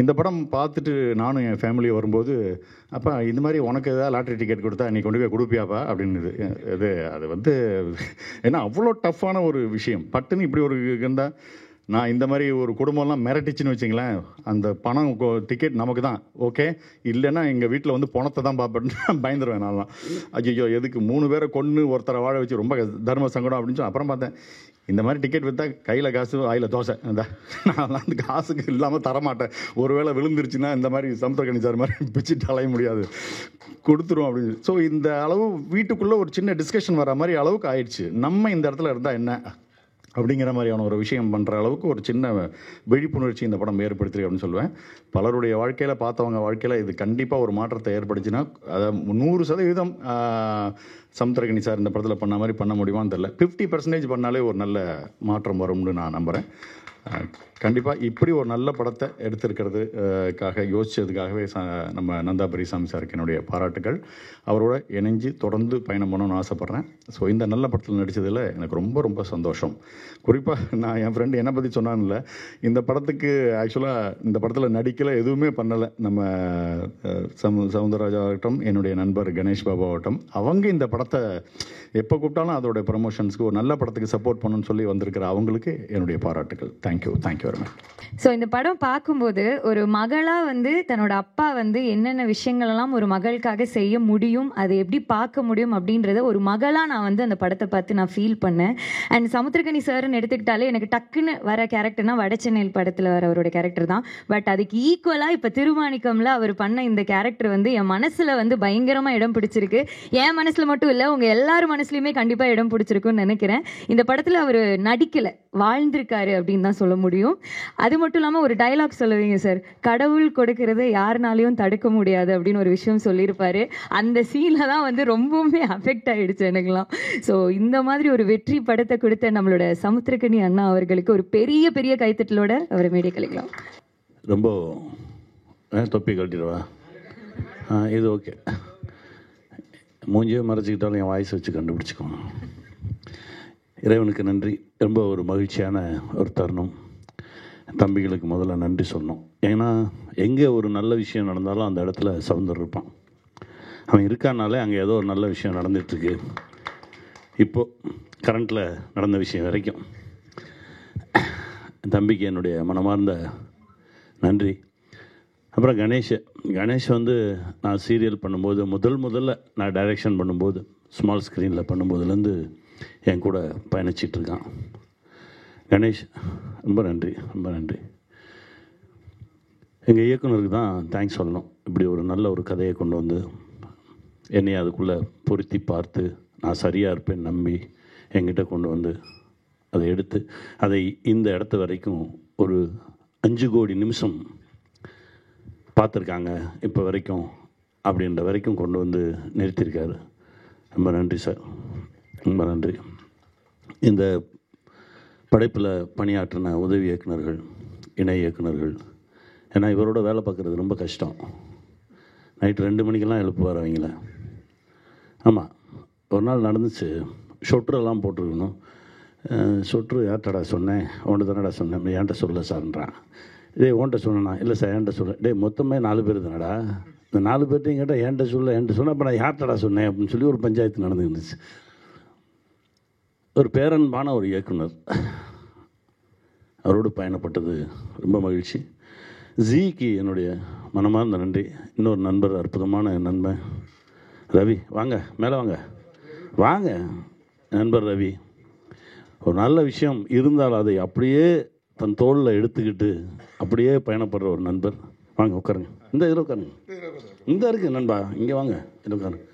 இந்த படம் பார்த்துட்டு நானும் என் ஃபேமிலியும் வரும்போது, அப்பா இந்த மாதிரி உனக்கு ஏதாவது லாட்ரி டிக்கெட் கொடுத்தா நீ கொண்டு போய் கொடுப்பியாப்பா அப்படின்னு. அது வந்து ஏன்னா அவ்வளோ டஃப்பான ஒரு விஷயம். பட்டுன்னு இப்படி ஒரு இருந்தால், நான் இந்த மாதிரி ஒரு குடும்பம்லாம் மிரட்டிச்சுன்னு வச்சிங்களேன், அந்த பணம் டிக்கெட் நமக்கு தான் ஓகே, இல்லைன்னா எங்கள் வீட்டில் வந்து பணத்தை தான் பார்ப்பேன்னு பயந்துருவேன். நான்லாம் ஐயோ எதுக்கு 3 பேரை கொன்று ஒருத்தரை வாழ வச்சு ரொம்ப தர்ம சங்கடம் அப்படின்னு சொல்லி அப்புறம் பார்த்தேன். இந்த மாதிரி டிக்கெட் விற்றா கையில் காசு, வாயில் தோசை. நான் அந்த காசுக்கு இல்லாமல் தரமாட்டேன். ஒருவேளை விழுந்துருச்சுன்னா இந்த மாதிரி சமுத்திரக்கனி சார் மாதிரி பிச்சுட்டு அலைய முடியாது, கொடுத்துரும் அப்படின்னு. ஸோ இந்த அளவு வீட்டுக்குள்ளே ஒரு சின்ன டிஸ்கஷன் வர மாதிரி அளவுக்கு ஆயிடுச்சு. நம்ம இந்த இடத்துல இருந்தால் என்ன அப்படிங்கிற மாதிரியான ஒரு விஷயம் பண்ணுற அளவுக்கு ஒரு சின்ன விழிப்புணர்ச்சி இந்த படம் ஏற்படுத்திருக்கு அப்படின்னு சொல்லுவேன். பலருடைய வாழ்க்கையில், பார்த்தவங்க வாழ்க்கையில் இது கண்டிப்பாக ஒரு மாற்றத்தை ஏற்படுத்தினா, அதை 100% சமுத்திரக்கனி சார் இந்த படத்தில் பண்ண மாதிரி பண்ண முடியுமான்னு தெரியல. 50% பண்ணாலே ஒரு நல்ல மாற்றம் வரும்னு நான் நம்புகிறேன். கண்டிப்பாக இப்படி ஒரு நல்ல படத்தை எடுத்திருக்கிறதுக்காக யோசித்ததுக்காகவே நம்ம நந்தா பெரியசாமி சாருக்கு என்னுடைய பாராட்டுகள். அவரோட இணைஞ்சு தொடர்ந்து பயணம் பண்ணணும்னு ஆசைப்பட்றேன். ஸோ இந்த நல்ல படத்தில் நடித்ததில் எனக்கு ரொம்ப சந்தோஷம். குறிப்பாக நான் என் ஃப்ரெண்டு என்னை பற்றி சொன்னான்ல, இந்த படத்துக்கு ஆக்சுவலாக இந்த படத்தில் நடிக்கலை, எதுவுமே பண்ணலை. நம்ம சவுந்தரராஜா ஆகட்டும், என்னுடைய நண்பர் கணேஷ் பாபு ஆகட்டும், அவங்க இந்த படத்தை எப்போ கூப்பிட்டாலும் அதோடைய ப்ரமோஷன்ஸ்க்கு ஒரு நல்ல படத்துக்கு சப்போர்ட் பண்ணணும்னு சொல்லி வந்திருக்கிற அவங்களுக்கு என்னுடைய பாராட்டுகள். Thank you very much. ஸோ இந்த படம் பார்க்கும்போது ஒரு மகளாக வந்து தன்னோட அப்பா வந்து என்னென்ன விஷயங்களெல்லாம் ஒரு மகளுக்காக செய்ய முடியும், அதை எப்படி பார்க்க முடியும் அப்படின்றத ஒரு மகளாக நான் வந்து அந்த படத்தை பார்த்து நான் ஃபீல் பண்ணேன். அண்ட் சமுத்திரக்கனி சார்னு எடுத்துக்கிட்டாலே எனக்கு டக்குன்னு வர கேரக்டர்னா வடச்சென்னையில் படத்தில் வர அவரோட கேரக்டர் தான். பட் அதுக்கு ஈக்குவலாக இப்போ திருமாணிக்கம்ல அவர் பண்ண இந்த கேரக்டர் வந்து என் மனசில் வந்து பயங்கரமாக இடம் பிடிச்சிருக்கு. என் மனசில் மட்டும் இல்லை, உங்கள் எல்லார் மனசுலையுமே கண்டிப்பாக இடம் பிடிச்சிருக்குன்னு நினைக்கிறேன். இந்த படத்தில் அவர் நடிக்கலை, வாழ்ந்திருக்காரு அப்படின்னு தான் சொல்ல முடியும். அது மட்டும் இல்லாமல் ஒரு டைலாக் சொல்லுவீங்க சார், கடவுள் கொடுக்கறத யாருனாலையும் தடுக்க முடியாது அப்படின்னு ஒரு விஷயம் சொல்லியிருப்பாரு. அந்த சீனில் தான் வந்து ரொம்பவுமே அஃபெக்ட் ஆகிடுச்சு எனக்குலாம். ஸோ இந்த மாதிரி ஒரு வெற்றி படத்தை கொடுத்த நம்மளோட சமுத்திரக்கனி அண்ணா அவர்களுக்கு ஒரு பெரிய பெரிய கைத்தட்டலோட அவரை மேடை கழிக்கலாம். ரொம்ப தொப்பி கழட்டிடுவா, இது ஓகே, மூஞ்சியே மறைச்சிக்கிட்டாலும் என் வாய்ஸ் வச்சு கண்டுபிடிச்சிக்கோங்க. இறைவனுக்கு நன்றி. ரொம்ப ஒரு மகிழ்ச்சியான ஒரு தருணம். தம்பிகளுக்கு முதல்ல நன்றி சொன்னோம். ஏன்னா எங்கே ஒரு நல்ல விஷயம் நடந்தாலும் அந்த இடத்துல சவுந்தர் இருப்பான். அவன் இருக்கானாலே அங்கே ஏதோ ஒரு நல்ல விஷயம் நடந்துகிட்ருக்கு. இப்போது கரண்ட்டில் நடந்த விஷயம் வரைக்கும் தம்பிக்கு என்னுடைய மனமார்ந்த நன்றி. அப்புறம் கணேஷ் வந்து நான் சீரியல் பண்ணும்போது முதல்ல நான் டைரக்ஷன் பண்ணும்போது ஸ்மால் ஸ்க்ரீனில் பண்ணும்போதுலேருந்து என் கூட பயணிச்சிட்ருக்கான். கணேஷ் ரொம்ப நன்றி, ரொம்ப நன்றி. எங்கள் இயக்குனருக்கு தான் தேங்க்ஸ் சொல்லணும். இப்படி ஒரு நல்ல ஒரு கதையை கொண்டு வந்து என்னை அதுக்குள்ளே பொருத்தி பார்த்து நான் சரியாக இருப்பேன் நம்பி என்கிட்ட கொண்டு வந்து அதை எடுத்து அதை இந்த இடத்து வரைக்கும் ஒரு 5 கோடி நிமிஷம் பார்த்துருக்காங்க இப்போ வரைக்கும் அப்படின்ற வரைக்கும் கொண்டு வந்து நிறுத்தியிருக்காரு. ரொம்ப நன்றி சார், ரொம்ப நன்றி. இந்த படைப்பில் பணியாற்றின உதவி இயக்குனர்கள், இணை இயக்குனர்கள், ஏன்னா இவரோட வேலை பார்க்குறது ரொம்ப கஷ்டம். நைட்டு 2 மணிக்கெல்லாம் எழுப்புவார் அவங்கள. ஆமாம், ஒரு நாள் நடந்துச்சு, ஷொட்ரெல்லாம் போட்டிருக்கணும். ஷொட்ரு யார்ட்டடா சொன்னேன், உன்ட்ட தானடா சொன்னேன், ஏன்ட்ட சொல்ல சார்ன்றான். ஓன்ட்ட சொன்னா, இல்லை சார் ஏன்ட்ட சொல்ல. மொத்தமே 4 பேர் தானடா, இந்த 4 பேர்ட்டையும் கேட்டால் ஏன்ட்ட சொன்ன, அப்போ நான் யார்ட்டடா சொன்னேன் அப்படின்னு சொல்லி ஒரு பஞ்சாயத்து நடந்துருந்துச்சு. ஒரு பேரன்பான ஒரு இயக்குனர், அவரோடு பயணப்பட்டது ரொம்ப மகிழ்ச்சி. ஜிக்கு என்னுடைய மனமார்ந்த நன்றி. இன்னொரு நண்பர், அற்புதமான நண்பன் ரவி, வாங்க மேலே வாங்க நண்பர் ரவி. ஒரு நல்ல விஷயம் இருந்தால் அதை அப்படியே தன் தோளில் எடுத்துக்கிட்டு அப்படியே பயணப்படுற ஒரு நண்பர். வாங்க உட்காருங்க, இந்த இதில் உட்காருங்க, இந்த இருக்குது நண்பா, இங்கே வாங்க, இதில் உட்காருங்க.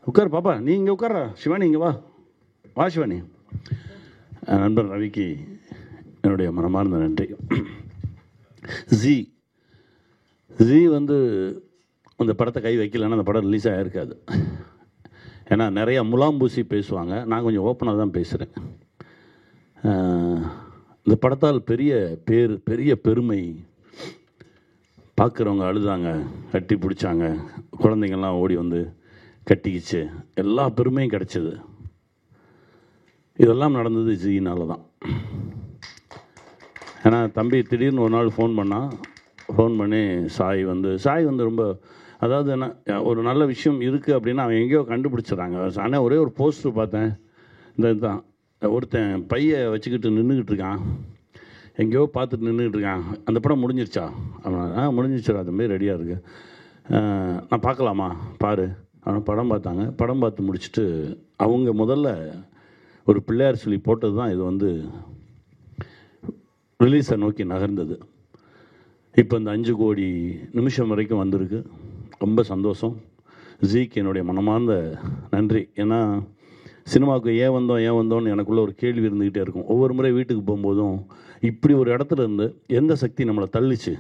உட்காரு பாப்பா, நீ இங்கே உட்கார. சிவானி இங்கே வா சிவானி. நண்பர் ரவிக்கு என்னுடைய மனமார்ந்த நன்றி. ஜி வந்து அந்த படத்தை கை வைக்கலைன்னா அந்த படம் ரிலீஸ் ஆகிருக்காது. ஏன்னா நிறையா முலாம்பூசி பேசுவாங்க, நான் கொஞ்சம் ஓப்பனாக தான் பேசுகிறேன். இந்த படத்தால் பெரிய பெருமை. பார்க்குறவங்க அழுதாங்க, கட்டி பிடிச்சாங்க, குழந்தைங்கள்லாம் ஓடி வந்து கட்டிக்கிச்சு, எல்லா பெருமையும் கிடச்சிது. இதெல்லாம் நடந்தது ஜியினால தான். ஏன்னா தம்பி திடீர்னு ஒரு நாள் ஃபோன் பண்ணி சாய் வந்து ரொம்ப, அதாவது என்ன, ஒரு நல்ல விஷயம் இருக்குது அப்படின்னா அவன் எங்கேயோ கண்டுபிடிச்சிட்றாங்க. ஆனால் ஒரே ஒரு போஸ்டர் பார்த்தேன், இந்த இதுதான், ஒருத்தன் பையை வச்சுக்கிட்டு நின்றுக்கிட்டு இருக்கான், எங்கேயோ பார்த்துட்டு நின்றுக்கிட்டு இருக்கான். அந்த படம் முடிஞ்சிருச்சா? அவன் முடிஞ்சிருச்சா, அது மாதிரி ரெடியாக இருக்குது, நான் பார்க்கலாமா, பாரு. அவனை படம் பார்த்தாங்க. படம் பார்த்து முடிச்சுட்டு அவங்க முதல்ல ஒரு பிள்ளையார் சொல்லி போட்டது தான் இது வந்து ரிலீஸை நோக்கி நகர்ந்தது. இப்போ இந்த 5 கோடி நிமிஷம் வரைக்கும் வந்திருக்கு. ரொம்ப சந்தோஷம். ஜிக்கு என்னுடைய மனமார்ந்த நன்றி. ஏன்னா சினிமாவுக்கு ஏன் வந்தோன்னு எனக்குள்ளே ஒரு கேள்வி இருந்துக்கிட்டே இருக்கும். ஒவ்வொரு முறை வீட்டுக்கு போகும்போதும் இப்படி ஒரு இடத்துல இருந்து எந்த சக்தி நம்மளை தள்ளிச்சு,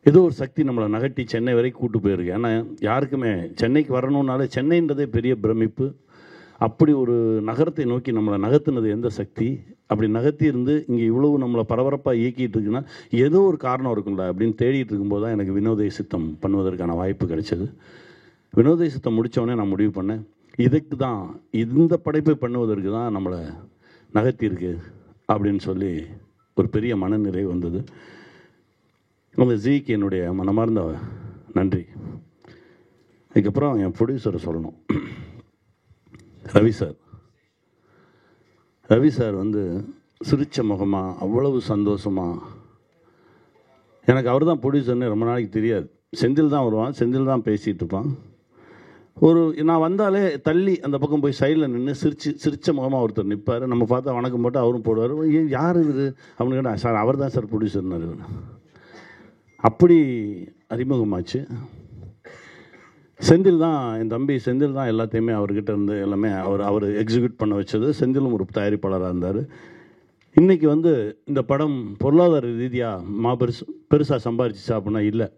ஏதோ ஒரு சக்தி நம்மளை நகட்டி சென்னை வரைக்கும் கூட்டு போயிருக்கு. ஏன்னா யாருக்குமே சென்னைக்கு வரணுன்னாலே சென்னைன்றதே பெரிய பிரமிப்பு. அப்படி ஒரு நகரத்தை நோக்கி நம்மளை நகர்த்தினது எந்த சக்தி, அப்படி நகர்த்தி இருந்து இங்கே இவ்வளவு நம்மளை பரபரப்பாக இயக்கிட்டு இருக்குன்னா ஏதோ ஒரு காரணம் இருக்கும்ல அப்படின்னு தேடிட்டு இருக்கும்போது தான் எனக்கு வினோதய சித்தம் பண்ணுவதற்கான வாய்ப்பு கிடைச்சது. வினோதய சித்தம் முடித்தோடனே நான் முடிவு பண்ணேன், இதுக்கு தான், இந்த படைப்பை பண்ணுவதற்கு தான் நம்மளை நகர்த்தியிருக்கு அப்படின்னு சொல்லி ஒரு பெரிய மனநிறை வந்தது. அந்த ஜிக்கு என்னுடைய மனமார்ந்த நன்றி. அதுக்கப்புறம் என் ப்ரொடியூசரை சொல்லணும், ரவி சார் வந்து சிரிச்ச முகமாக அவ்வளவு சந்தோஷமாக, எனக்கு அவர் தான் ப்ரொடியூசர்னு ரொம்ப நாளைக்கு தெரியாது. செந்தில் தான் வருவான், செந்தில் தான் பேசிகிட்டு இருப்பான். நான் வந்தாலே தள்ளி அந்த பக்கம் போய் சைடில் நின்று சிரிச்ச முகமாக ஒருத்தர் நிற்பார். நம்ம பார்த்தா வணக்கம் போட்டு அவரும் போடுவார். யார் இது அப்படின்னு கேட்டால், சார் அவர் தான் சார் ப்ரொடியூசர்னாரு. அப்படி அறிமுகமாச்சு. செந்தில் தான், என் தம்பி செந்தில் தான் எல்லாத்தையுமே அவர்கிட்ட இருந்து எல்லாமே அவர் எக்ஸிக்யூட் பண்ண வச்சது. செந்திலும் ஒரு தயாரிப்பாளராக இருந்தார். இன்றைக்கி வந்து இந்த படம் பொருளாதார ரீதியாக பெருசாக சம்பாதிச்சிச்சா அப்படின்னா இல்லை.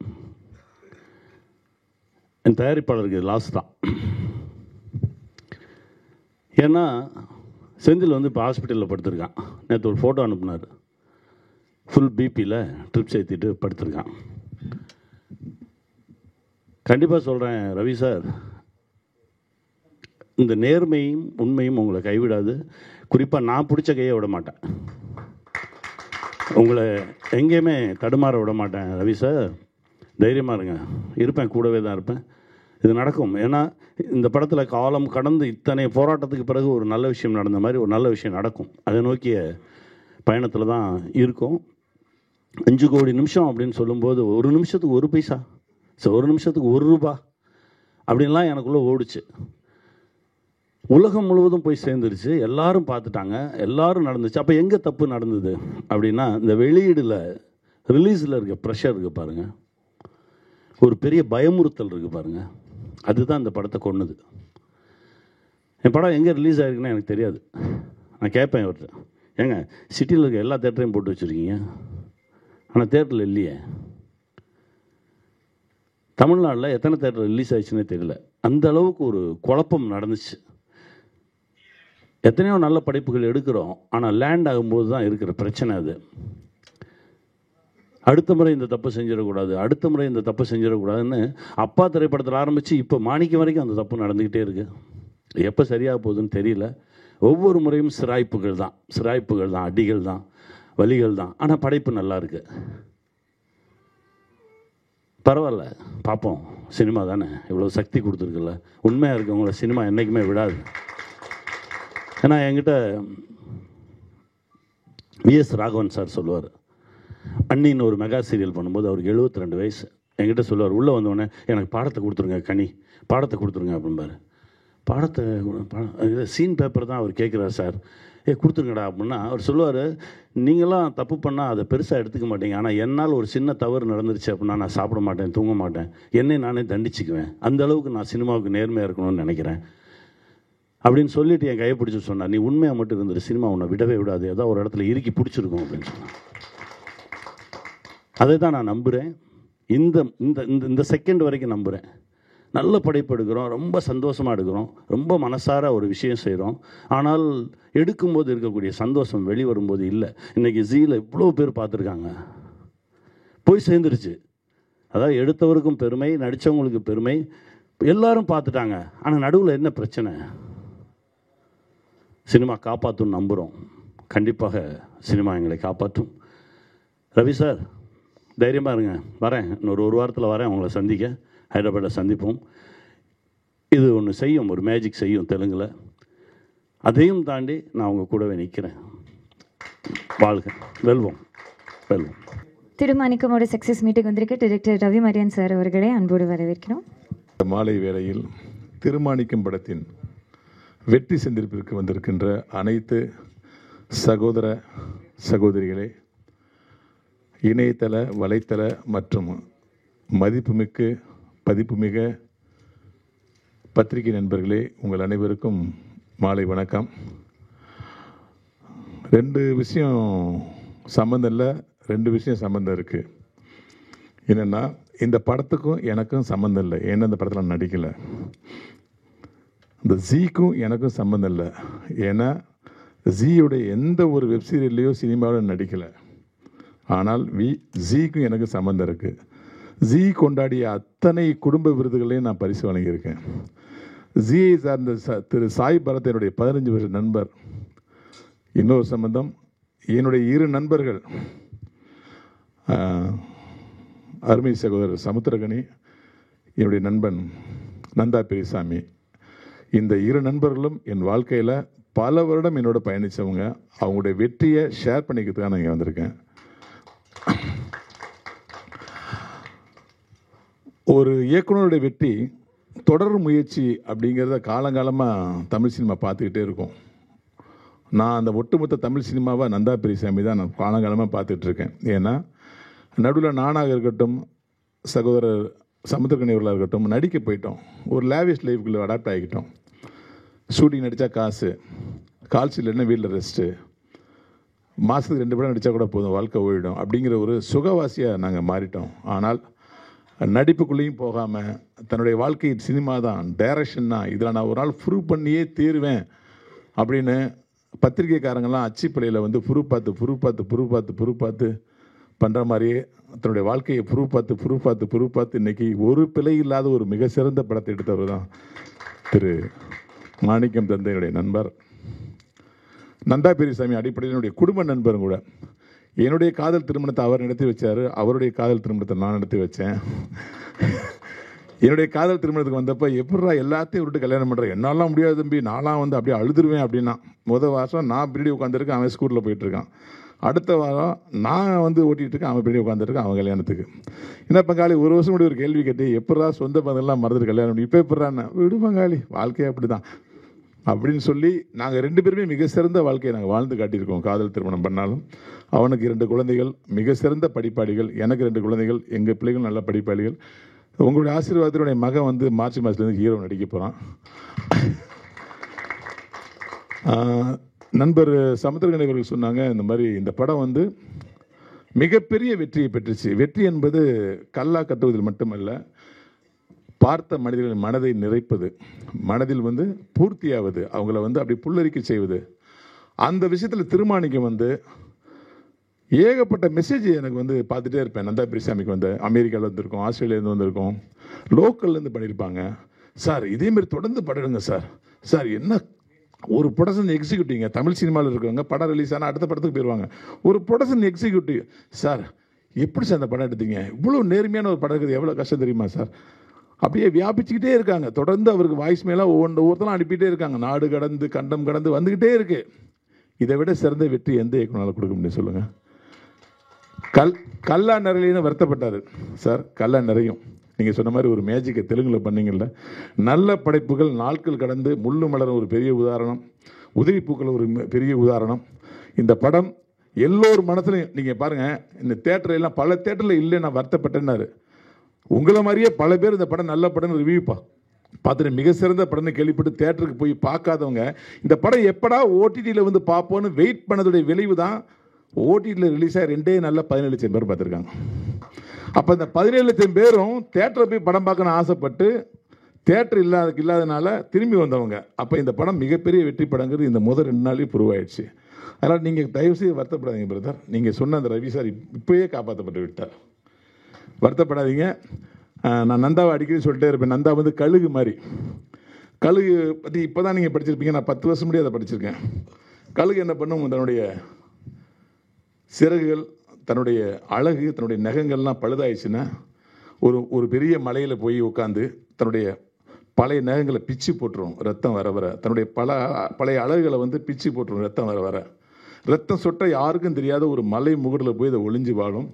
என் தயாரிப்பாளருக்கு லாஸ் தான். ஏன்னா செந்தில் வந்து இப்போ ஹாஸ்பிட்டலில் படுத்திருக்கான். நேற்று ஒரு ஃபோட்டோ அனுப்புனார். ஃபுல் பிபியில் ட்ரிப்ஸ் ஏற்றிட்டு படுத்திருக்கான். கண்டிப்பாக சொல்கிறேன் ரவி சார், இந்த நேர்மையும் உண்மையும் உங்களை கைவிடாது. குறிப்பாக நான் பிடிச்ச கையை விட மாட்டேன், உங்களை எங்கேயுமே தடுமாற விட மாட்டேன். ரவி சார் தைரியமாக இருங்க, இருப்பேன், கூடவே தான் இருப்பேன். இது நடக்கும். ஏன்னா இந்த படத்தில் காலம் கடந்து இத்தனை போராட்டத்துக்கு பிறகு ஒரு நல்ல விஷயம் நடந்த மாதிரி ஒரு நல்ல விஷயம் நடக்கும். அதை நோக்கிய பயணத்தில் தான் இருக்கும். 5 கோடி நிமிஷம் அப்படின்னு சொல்லும்போது ஒரு நிமிஷத்துக்கு 1 பைசா, ஒரு நிமிஷத்துக்கு 1 ரூபா அப்படின்லாம் எனக்குள்ளே ஓடிச்சு. உலகம் முழுவதும் போய் சேர்ந்துருச்சு, எல்லாரும் பார்த்துட்டாங்க, எல்லாரும் நடந்துச்சு. அப்போ எங்கே தப்பு நடந்தது அப்படின்னா, இந்த வெளியீடில் ரிலீஸில் இருக்க ப்ரெஷர் இருக்குது பாருங்கள், ஒரு பெரிய பயமுறுத்தல் இருக்குது பாருங்கள், அதுதான் இந்த படத்தை கொன்னுது. என் படம் எங்கே ரிலீஸ் ஆகிருக்குன்னு எனக்கு தெரியாது. நான் கேட்பேன் இவர்கிட்ட, ஏங்க சிட்டியில் இருக்க எல்லா தேட்டரையும் போட்டு வச்சுருக்கீங்க, ஆனால் தேட்டரில் இல்லையே. தமிழ்நாட்டில் எத்தனை தேட்டர் ரிலீஸ் ஆயிடுச்சுன்னே தெரியல. அந்த அளவுக்கு ஒரு குழப்பம் நடந்துச்சு. எத்தனையோ நல்ல படைப்புகள் எடுக்கிறோம், ஆனால் லேண்ட் ஆகும்போது தான் இருக்கிற பிரச்சனை அது. அடுத்த முறை இந்த தப்பு செஞ்சிடக்கூடாது, அடுத்த முறை இந்த தப்பு செஞ்சிடக்கூடாதுன்னு அப்பா திரைப்படத்தில் ஆரம்பித்து இப்போ மாணிக்கம் வரைக்கும் அந்த தப்பு நடந்துக்கிட்டே இருக்குது. எப்போ சரியாக போகுதுன்னு தெரியல. ஒவ்வொரு முறையும் சிராய்ப்புகள் தான், அடிகள் தான், வலிகள் தான். ஆனால் படைப்பு நல்லா இருக்கு. பரவாயில்ல, பார்ப்போம். சினிமா தானே, இவ்வளோ சக்தி கொடுத்துருக்குல்ல. உண்மையாக இருக்கவங்கள சினிமா என்றைக்குமே விடாது. ஏன்னா என்கிட்ட விஎஸ் ராகவன் சார் சொல்லுவார், அண்ணின்னு ஒரு மெகா சீரியல் பண்ணும்போது அவருக்கு 72 வயசு. என்கிட்ட சொல்லுவார், உள்ளே வந்தோடனே எனக்கு பாடத்தை கொடுத்துருங்க கனி, பாடத்தை கொடுத்துருங்க அப்படின்பார். பாடத்தை சீன் பேப்பர் தான் அவர் கேட்குறாரு சார், கொடுத்துருங்கடா அப்படின்னா அவர் சொல்லுவார், நீங்களாம் தப்பு பண்ணால் அதை பெருசாக எடுத்துக்க மாட்டீங்க, ஆனால் என்னால் ஒரு சின்ன தவறு நடந்துருச்சு அப்படின்னா நான் சாப்பிட மாட்டேன், தூங்க மாட்டேன், என்னை நானே தண்டிச்சுக்குவேன். அந்த அளவுக்கு நான் சினிமாவுக்கு நேர்மையாக இருக்கணும்னு நினைக்கிறேன் அப்படின்னு சொல்லிட்டு என் கையை பிடிச்சி சொன்னார், நீ உண்மையாக மட்டும் இருந்துரு, சினிமா உன்னை விடவே விடாது, ஏதோ ஒரு இடத்துல இறுக்கி பிடிச்சிருக்கும் அப்படின்னு சொன்னார். அதை தான் நான் நம்புகிறேன். இந்த இந்த இந்த செகண்ட் வரைக்கும் நம்புகிறேன். நல்ல படைப்பு எடுக்கிறோம், ரொம்ப சந்தோஷமாக எடுக்கிறோம், ரொம்ப மனசார ஒரு விஷயம் செய்கிறோம். ஆனால் எடுக்கும்போது இருக்கக்கூடிய சந்தோஷம் வெளிவரும்போது இல்லை. இன்றைக்கி ஜீயில் இவ்வளோ பேர் பார்த்துருக்காங்க, போய் சேர்ந்துருச்சு. அதாவது எடுத்தவருக்கும் பெருமை, நடித்தவங்களுக்கு பெருமை, எல்லாரும் பார்த்துட்டாங்க. ஆனால் நடுவில் என்ன பிரச்சனை? சினிமா காப்பாற்றும் நம்புகிறோம். கண்டிப்பாக சினிமா எங்களை காப்பாற்றும். ரவி சார் தைரியமாக இருங்க, வரேன், இன்னொரு 1 வாரத்தில் வரேன் உங்களை சந்திக்க, ஹைதராபாத்தில் சந்திப்போம். இது ஒன்று செய்யும், ஒரு மேஜிக் செய்யும் தெலுங்கில். அதையும் தாண்டி நான் உங்கள் கூடவே நிற்கிறேன். வாழ்க, வெல்வோம், வெல்வோம். திருமாணிக்கமோட சக்ஸஸ் மீட்டுக்கு வந்திருக்க டைரக்டர் ரவி மரியன் சார் அவர்களே அன்போடு வரவேற்கிறோம். மாலை வேளையில் திருமாணிக்கம் படத்தின் வெற்றி சந்திப்பிற்கு வந்திருக்கின்ற அனைத்து சகோதர சகோதரிகளே, இணையதள வலைத்தள மற்றும் மதிப்புமிக்க பதிப்புமிக பத்திரிகை நண்பர்களே, உங்கள் அனைவருக்கும் மாலை வணக்கம். 2 விஷயம் சம்மந்தம் இல்லை, 2 விஷயம் சம்மந்தம் இருக்குது. என்னென்னா, இந்த படத்துக்கும் எனக்கும் சம்மந்தம் இல்லை, ஏன்னா இந்த படத்தில் நான் நடிக்கலை. இந்த ஜீக்கும் எனக்கும் சம்மந்தம் இல்லை, ஏன்னா ஜீயோடைய எந்த ஒரு வெப்சீரியல்லையோ சினிமாவிலும் நடிக்கலை. ஆனால் ஜீக்கும் எனக்கு சம்மந்தம் இருக்குது. ஜீ கொண்டாடிய அத்தனை குடும்ப விருதுகளையும் நான் பரிசு வழங்கியிருக்கேன். ஜீயை சார்ந்த திரு சாய் பரத் என்னுடைய 15 வருஷ நண்பர். இன்னொரு சம்பந்தம், என்னுடைய 2 நண்பர்கள், அருமை சகோதரர் சமுத்திரகனி, என்னுடைய நண்பன் நந்தா பெரியசாமி. இந்த 2 நண்பர்களும் என் வாழ்க்கையில் பல வருடம் என்னோட பயணித்தவங்க. அவங்களுடைய வெற்றியை ஷேர் பண்ணிக்கிறதுக்காக நான் இங்கே வந்திருக்கேன். ஒரு இயக்குனருடைய வெற்றி தொடர் முயற்சி அப்படிங்கிறத காலங்காலமாக தமிழ் சினிமா பார்த்துக்கிட்டே இருக்கும். நான் அந்த ஒட்டுமொத்த தமிழ் சினிமாவை நந்தா பெரியசாமி தான் நான் காலங்காலமாக பார்த்துட்ருக்கேன். ஏன்னா நடுவில் நானாக இருக்கட்டும், சகோதரர் சமுத்திரக்கனி அவர்களாக இருக்கட்டும், நடிக்க போயிட்டோம். ஒரு லேவிஷ் லைஃப்குள்ளே அடாப்ட் ஆகிக்கிட்டோம். ஷூட்டிங் நடித்தா காசு, கால்ஸ் இல்லைன்னா வீட்டில் ரெஸ்ட்டு, மாதத்துக்கு 2 படம் நடித்தா கூட போதும், வாழ்க்கை ஓடிடும் அப்படிங்கிற ஒரு சுகவாசியாக நாங்கள் மாறிட்டோம். ஆனால் நடிப்புக்குள்ளேயும் போகாமல் தன்னுடைய வாழ்க்கை சினிமா தான், டைரக்ஷன் தான், இதில் நான் ஒரு நாள் ப்ரூவ் பண்ணியே தீருவேன் அப்படின்னு பத்திரிகைக்காரங்கெல்லாம் அச்சுப்பலையில் வந்து ப்ரூவ் பார்த்து பண்ணுற மாதிரியே தன்னுடைய வாழ்க்கையை ப்ரூவ் பார்த்து இன்றைக்கி ஒரு பிழை இல்லாத ஒரு மிக சிறந்த படத்தை எடுத்தவர் தான் திரு மாணிக்கம் தந்தையுடைய நண்பர் நந்தா பெரியசாமி. அடிப்படையில் என்னுடைய குடும்ப நண்பரும் கூட. என்னுடைய காதல் திருமணத்தை அவர் நடத்தி வச்சார், அவருடைய காதல் திருமணத்தை நான் நடத்தி வச்சேன். என்னுடைய காதல் திருமணத்துக்கு வந்தப்போ எப்படா எல்லாத்தையும் விட்டு கல்யாணம் பண்ணுறேன், என்னாலாம் முடியாது தம்பி, நான்லாம் வந்து அப்படியே அழுதுருவேன் அப்படின்னா. முதல் வாரம் நான் பின்னாடி உட்காந்துருக்கேன், அவன் ஸ்கூலில் போயிட்டுருக்கான். அடுத்த வாரம் நான் வந்து ஓட்டிகிட்டு இருக்கேன், அவன் பின்னாடி உட்காந்துருக்கேன் அவன் கல்யாணத்துக்கு. என்ன பங்காளி, ஒரு வருஷம் முன்னாடி ஒரு கேள்வி கேட்டு எப்படா சொந்த பந்தெல்லாம் மறந்துட்டு கல்யாணம் இப்போ எப்படான்னு, விடு பங்காளி வாழ்க்கையே அப்படி தான் அப்படின்னு சொல்லி நாங்கள் 2 பேருமே மிக சிறந்த வாழ்க்கையை நாங்கள் வாழ்ந்து காட்டியிருக்கோம். காதல் திருமணம் பண்ணாலும் அவனுக்கு 2 குழந்தைகள், மிக சிறந்த படிப்பாளிகள். எனக்கு 2 குழந்தைகள், எங்கள் பிள்ளைகள் நல்ல படிப்பாளிகள். உங்களுடைய ஆசீர்வாதத்தினுடைய மகன் வந்து மார்ச் மாதத்துலேருந்து ஹீரோ நடிக்க போகிறான். நண்பர் சமுத்திரக்கனி அவர்கள் சொன்னாங்க, இந்த மாதிரி இந்த படம் வந்து மிகப்பெரிய வெற்றியை பெற்றுச்சு. வெற்றி என்பது கல்லா கட்டுவதில் மட்டுமல்ல, பார்த்த மனிதர்களின் மனதை நிறைப்பது, மனதில் வந்து பூர்த்தியாவது, அவங்கள வந்து அப்படி புல்லரிக்க செய்வது. அந்த விஷயத்தில் திருமாணிக்கம் வந்து ஏகப்பட்ட மெசேஜ் எனக்கு வந்து பார்த்துட்டே இருப்பேன். நந்தா பெரியசாமிக்கு வந்து அமெரிக்காவில் வந்திருக்கோம், ஆஸ்திரேலியாவிலேருந்து வந்திருக்கோம், லோக்கல்லேருந்து பண்ணியிருப்பாங்க. சார் இதேமாரி தொடர்ந்து படுங்க சார் என்ன ஒரு ப்ரொடக்ஷன் எக்ஸிக்யூட்டிவ்ங்க, தமிழ் சினிமாவில் இருக்கிறவங்க படம் ரிலீஸ் ஆனால் அடுத்த படத்துக்கு போயிடுவாங்க. ஒரு ப்ரொடக்ஷன் எக்ஸிக்யூட்டிவ், சார் எப்படி சார் அந்த படம் எடுத்தீங்க, இவ்வளோ நேர்மையான ஒரு படம் இருக்குது, எவ்வளோ கஷ்டம் தெரியுமா சார், அப்படியே வியாபிச்சுக்கிட்டே இருக்காங்க. தொடர்ந்து அவருக்கு வாய்ஸ் மேலே ஒவ்வொருத்தரும் அனுப்பிட்டே இருக்காங்க. நாடு கடந்து கண்டம் கடந்து வந்துக்கிட்டே இருக்கு. இதை விட சிறந்த வெற்றி எந்த இயக்குனரால் கொடுக்க முடியும் சொல்லுங்கள்? கல்லா நிறையின்னு வருத்தப்பட்டார் சார். கல்லா நிறையும் நீங்கள் சொன்ன மாதிரி ஒரு மேஜிக்கை தெலுங்கில் பண்ணீங்கல்ல, நல்ல படைப்புகள் நாட்கள் கடந்து முள்ளு மலரும் ஒரு பெரிய உதாரணம், உதவி பூக்கள் ஒரு பெரிய உதாரணம். இந்த படம் எல்லோரு மனசுலையும் நீங்கள் பாருங்கள், இந்த தேட்டரெல்லாம் பல தேட்டரில் இல்லை நான் வருத்தப்பட்டேன்னாரு. உங்களை மாதிரியே பல பேர் இந்த படம் நல்ல படம்னு ரிவ்யூ பார்த்துட்டு மிக சிறந்த படம்னு கேள்விப்பட்டு தேட்டருக்கு போய் பார்க்காதவங்க இந்த படம் எப்படா ஓடிடியில் வந்து பார்ப்போன்னு வெயிட் பண்ணதுடைய விளைவு தான் ஓடிடியில் ரிலீஸ் ஆகி 2 நாளில் 17 லட்சம் பேர் பார்த்துருக்காங்க. அப்போ இந்த 17 லட்சம் பேரும் தேட்டரை போய் படம் பார்க்கணும்னு ஆசைப்பட்டு தேட்டர் இல்லாதனால திரும்பி வந்தவங்க. அப்போ இந்த படம் மிகப்பெரிய வெற்றி படங்கிறது இந்த முதல் 2 நாளையும் ப்ரூவ் ஆயிடுச்சு. அதனால் நீங்கள் தயவுசெய்து வருத்தப்படாதீங்க பிரதர். நீங்கள் சொன்ன அந்த ரவி சார் இப்போயே காப்பாற்றப்பட்டு விட்டார், வருத்தப்படாதீங்க. நான் நந்தாவை அடிக்கடி சொல்லிட்டே இருப்பேன், நந்தா வந்து கழுகு மாதிரி. கழுகு பற்றி இப்போ தான் நீங்கள் படிச்சிருப்பீங்க, நான் 10 வருஷம் முடியாது அதை படிச்சிருக்கேன். கழுகு என்ன பண்ணும், தன்னுடைய சிறகுகள், தன்னுடைய அழகு, தன்னுடைய நகங்கள்லாம் பழுதாயிடுச்சுன்னா ஒரு பெரிய மலையில் போய் உட்காந்து தன்னுடைய பழைய நகங்களை பிச்சு போட்டுரும், ரத்தம் வர வர. தன்னுடைய பழைய அழகுகளை வந்து பிச்சு போட்டுரும், ரத்தம் வர வர. ரத்தம் சொட்ட யாருக்கும் தெரியாத ஒரு மலை முகடில் போய் இதை ஒளிஞ்சு வாழும்.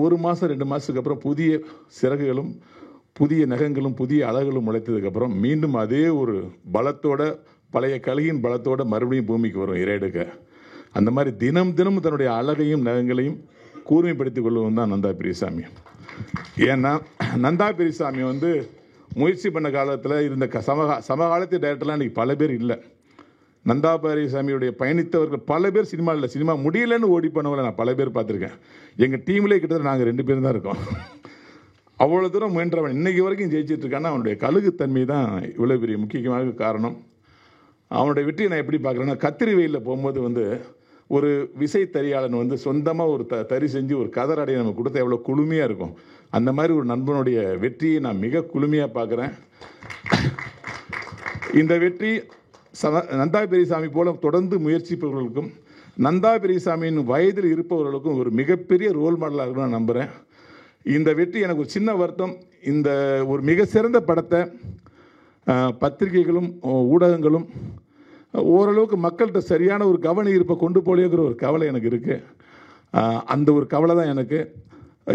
ஒரு மாதம் 2 மாதத்துக்கு அப்புறம் புதிய சிறகுகளும் புதிய நகங்களும் புதிய அழகுகளும் முளைத்ததுக்கப்புறம் மீண்டும் அதே ஒரு பலத்தோட, பழைய கழுகின் பலத்தோட மறுபடியும் பூமிக்கு வரும் இறையெடுக்க. அந்த மாதிரி தினம் தினம் தன்னுடைய அழகையும் நகங்களையும் கூர்மைப்படுத்திக் கொள்வதும் தான் நந்தா பெரியசாமி. ஏன்னா நந்தா பெரியசாமி வந்து முயற்சி பண்ண காலத்தில் இருந்த சமகாலத்து டைரக்டர்லாம் இன்றைக்கி பல பேர் இல்லை. நந்தா பெரியசாமியுடைய பயணித்தவர்கள் பல பேர் சினிமாவில், சினிமா முடியலன்னு ஓடி போனவங்களை நான் பல பேர் பார்த்துருக்கேன். எங்கள் டீம்லேயே கிட்டத்தட்ட நாங்கள் 2 பேரும் தான் இருக்கோம். அவ்வளோ தூரம் முயன்றவன் இன்றைக்கி வரைக்கும் ஜெயிச்சிட்டு இருக்கான்னா அவனுடைய கழுகுத்தன்மை தான் இவ்வளோ பெரிய முக்கியமான காரணம். அவனுடைய வெற்றியை நான் எப்படி பார்க்குறேன்னா, கத்திரி வெயிலில் போகும்போது வந்து ஒரு விசை தறியாளன் வந்து சொந்தமாக ஒரு தறி செஞ்சு ஒரு கதராடையை நமக்கு கொடுத்தா எவ்வளோ குளுமையாக இருக்கும். அந்த மாதிரி ஒரு நண்பனுடைய வெற்றியை நான் மிக குளுமையாக பார்க்குறேன். இந்த வெற்றி நந்தா பெரியசாமி போல தொடர்ந்து முயற்சிப்பவர்களுக்கும் நந்தா பெரியசாமியின் வயதில் இருப்பவர்களுக்கும் ஒரு மிகப்பெரிய ரோல் மாடலாக இருக்கும்னு நான் நம்புகிறேன். இந்த வெற்றி எனக்கு ஒரு சின்ன வருத்தம், இந்த ஒரு மிக சிறந்த படத்தை பத்திரிகைகளும் ஊடகங்களும் ஓரளவுக்கு மக்கள்கிட்ட சரியான ஒரு கவன ஈர்ப்பை கொண்டு போலியோங்கிற ஒரு கவலை எனக்கு இருக்குது. அந்த ஒரு கவலை தான் எனக்கு.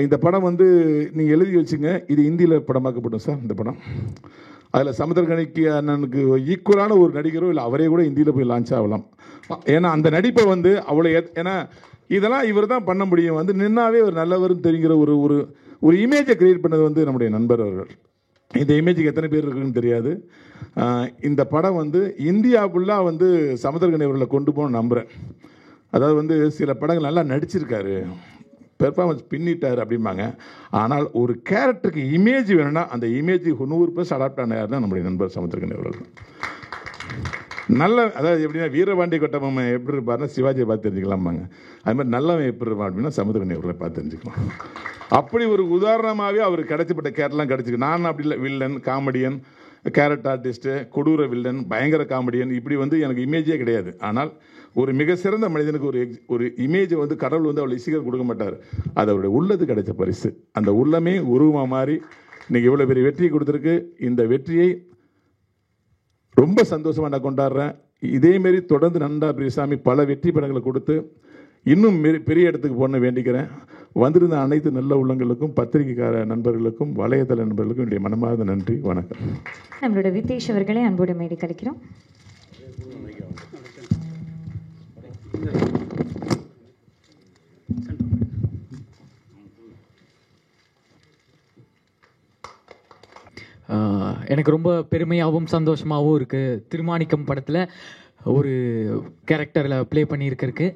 இந்த படம் வந்து நீங்கள் எழுதி வச்சுங்க, இது ஹிந்தியில் படமாக்கப்படும் சார். இந்த படம் அதில் சமுத்திரக்கனிக்கு அண்ணனுக்கு ஈக்குவலான ஒரு நடிகரோ இல்லை அவரே கூட ஹிந்தியில் போய் லான்ச் ஆகலாம். ஏன்னா அந்த நடிப்பை வந்து அவ்வளோ ஏன்னா இதெல்லாம் இவர் தான் பண்ண முடியும். வந்து நின்னாவே ஒரு நல்லவரும் தெரிகிற ஒரு இமேஜை கிரியேட் பண்ணது வந்து நம்முடைய நண்பர் அவர்கள். இந்த இமேஜுக்கு எத்தனை பேர் இருக்குன்னு தெரியாது. இந்த படம் வந்து இந்தியா ஃபுல்லாக வந்து சமுத்திரக்கனி அவர்களை கொண்டு போகணும்னு நம்புகிறேன். அதாவது வந்து சில படங்கள் நல்லா நடிச்சிருக்காரு, பெர்ஃபார்மன்ஸ் பின்னிட்டார் அப்படிம்பாங்க. ஆனால் ஒரு கேரக்டருக்கு இமேஜ் வேணும்னா அந்த இமேஜ் 100% அடாப்ட் ஆன யார் தான் நம்முடைய நண்பர் சமுத்திரக்கனி அவர்கள். நல்ல, அதாவது எப்படின்னா வீரபாண்டிய கட்டபொம்மன் எப்படி இருப்பாருன்னா சிவாஜியை பார்த்து தெரிஞ்சுக்கலாமாங்க. அது மாதிரி நல்லவன் எப்படி இருப்பான் அப்படின்னா சமுத்திரக்கனி அவர்களை பார்த்து தெரிஞ்சுக்கலாம். அப்படி ஒரு உதாரணமாகவே அவர் கிடைச்சப்பட்ட கேரக்டர்லாம் கிடைச்சிருக்கு. நான் அப்படி இல்லை, வில்லன், காமெடியன், கேரக்டர் ஆர்டிஸ்ட்டு, கொடூர வில்லன், பயங்கர காமெடியன், இப்படி வந்து எனக்கு இமேஜே கிடையாது. ஆனால் ஒரு மிக சிறந்த மனிதனுக்கு ஒரு இமேஜை வந்து கடவுள் வந்து அவ்வளோ சீக்கிரம் கொடுக்க மாட்டார். அது அவருடைய உள்ளது கிடைச்ச பரிசு. அந்த உள்ளமே உருவமாக மாறி இன்னைக்கு இவ்வளோ பெரிய வெற்றியை கொடுத்துருக்கு. இந்த வெற்றியை ரொம்ப சந்தோஷமாக நான் கொண்டாடுறேன். இதேமாரி தொடர்ந்து நந்தா பெரியசாமி பல வெற்றி படங்களை கொடுத்து இன்னும் பெரிய இடத்துக்கு போன வேண்டிக்கிறேன். வந்திருந்த அனைத்து நல்ல உள்ளங்களுக்கும், பத்திரிகைக்கார நண்பர்களுக்கும், வலையதள நண்பர்களுக்கும் என்னுடைய மனமார்ந்த நன்றி, வணக்கம். நம்மளோட வித்தேஷ் அவர்களை அன்போடு மேடை கழிக்கிறோம். எனக்கு ரொம்ப பெருமையாகவும் சந்தோஷமாகவும் இருக்குது. திருமாணிக்கம் படத்தில் ஒரு கேரக்டரில் ப்ளே பண்ணியிருக்கிறதுக்கு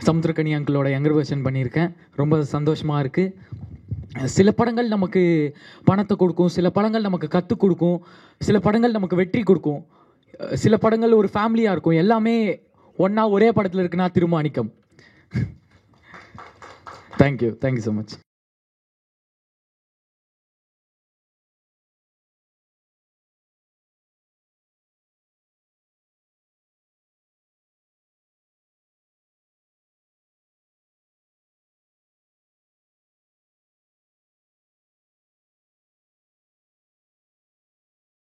சமுத்திரக்கனி அங்கிளோட யங்கர் வெர்ஷன் பண்ணியிருக்கேன். ரொம்ப சந்தோஷமாக இருக்குது. சில படங்கள் நமக்கு பணத்தை கொடுக்கும், சில படங்கள் நமக்கு கற்றுக் கொடுக்கும், சில படங்கள் நமக்கு வெற்றி கொடுக்கும், சில படங்கள் ஒரு ஃபேமிலியாக இருக்கும். எல்லாமே ஒன்றா ஒரே படத்தில் இருக்குன்னா திருமாணிக்கம். Thank you so much.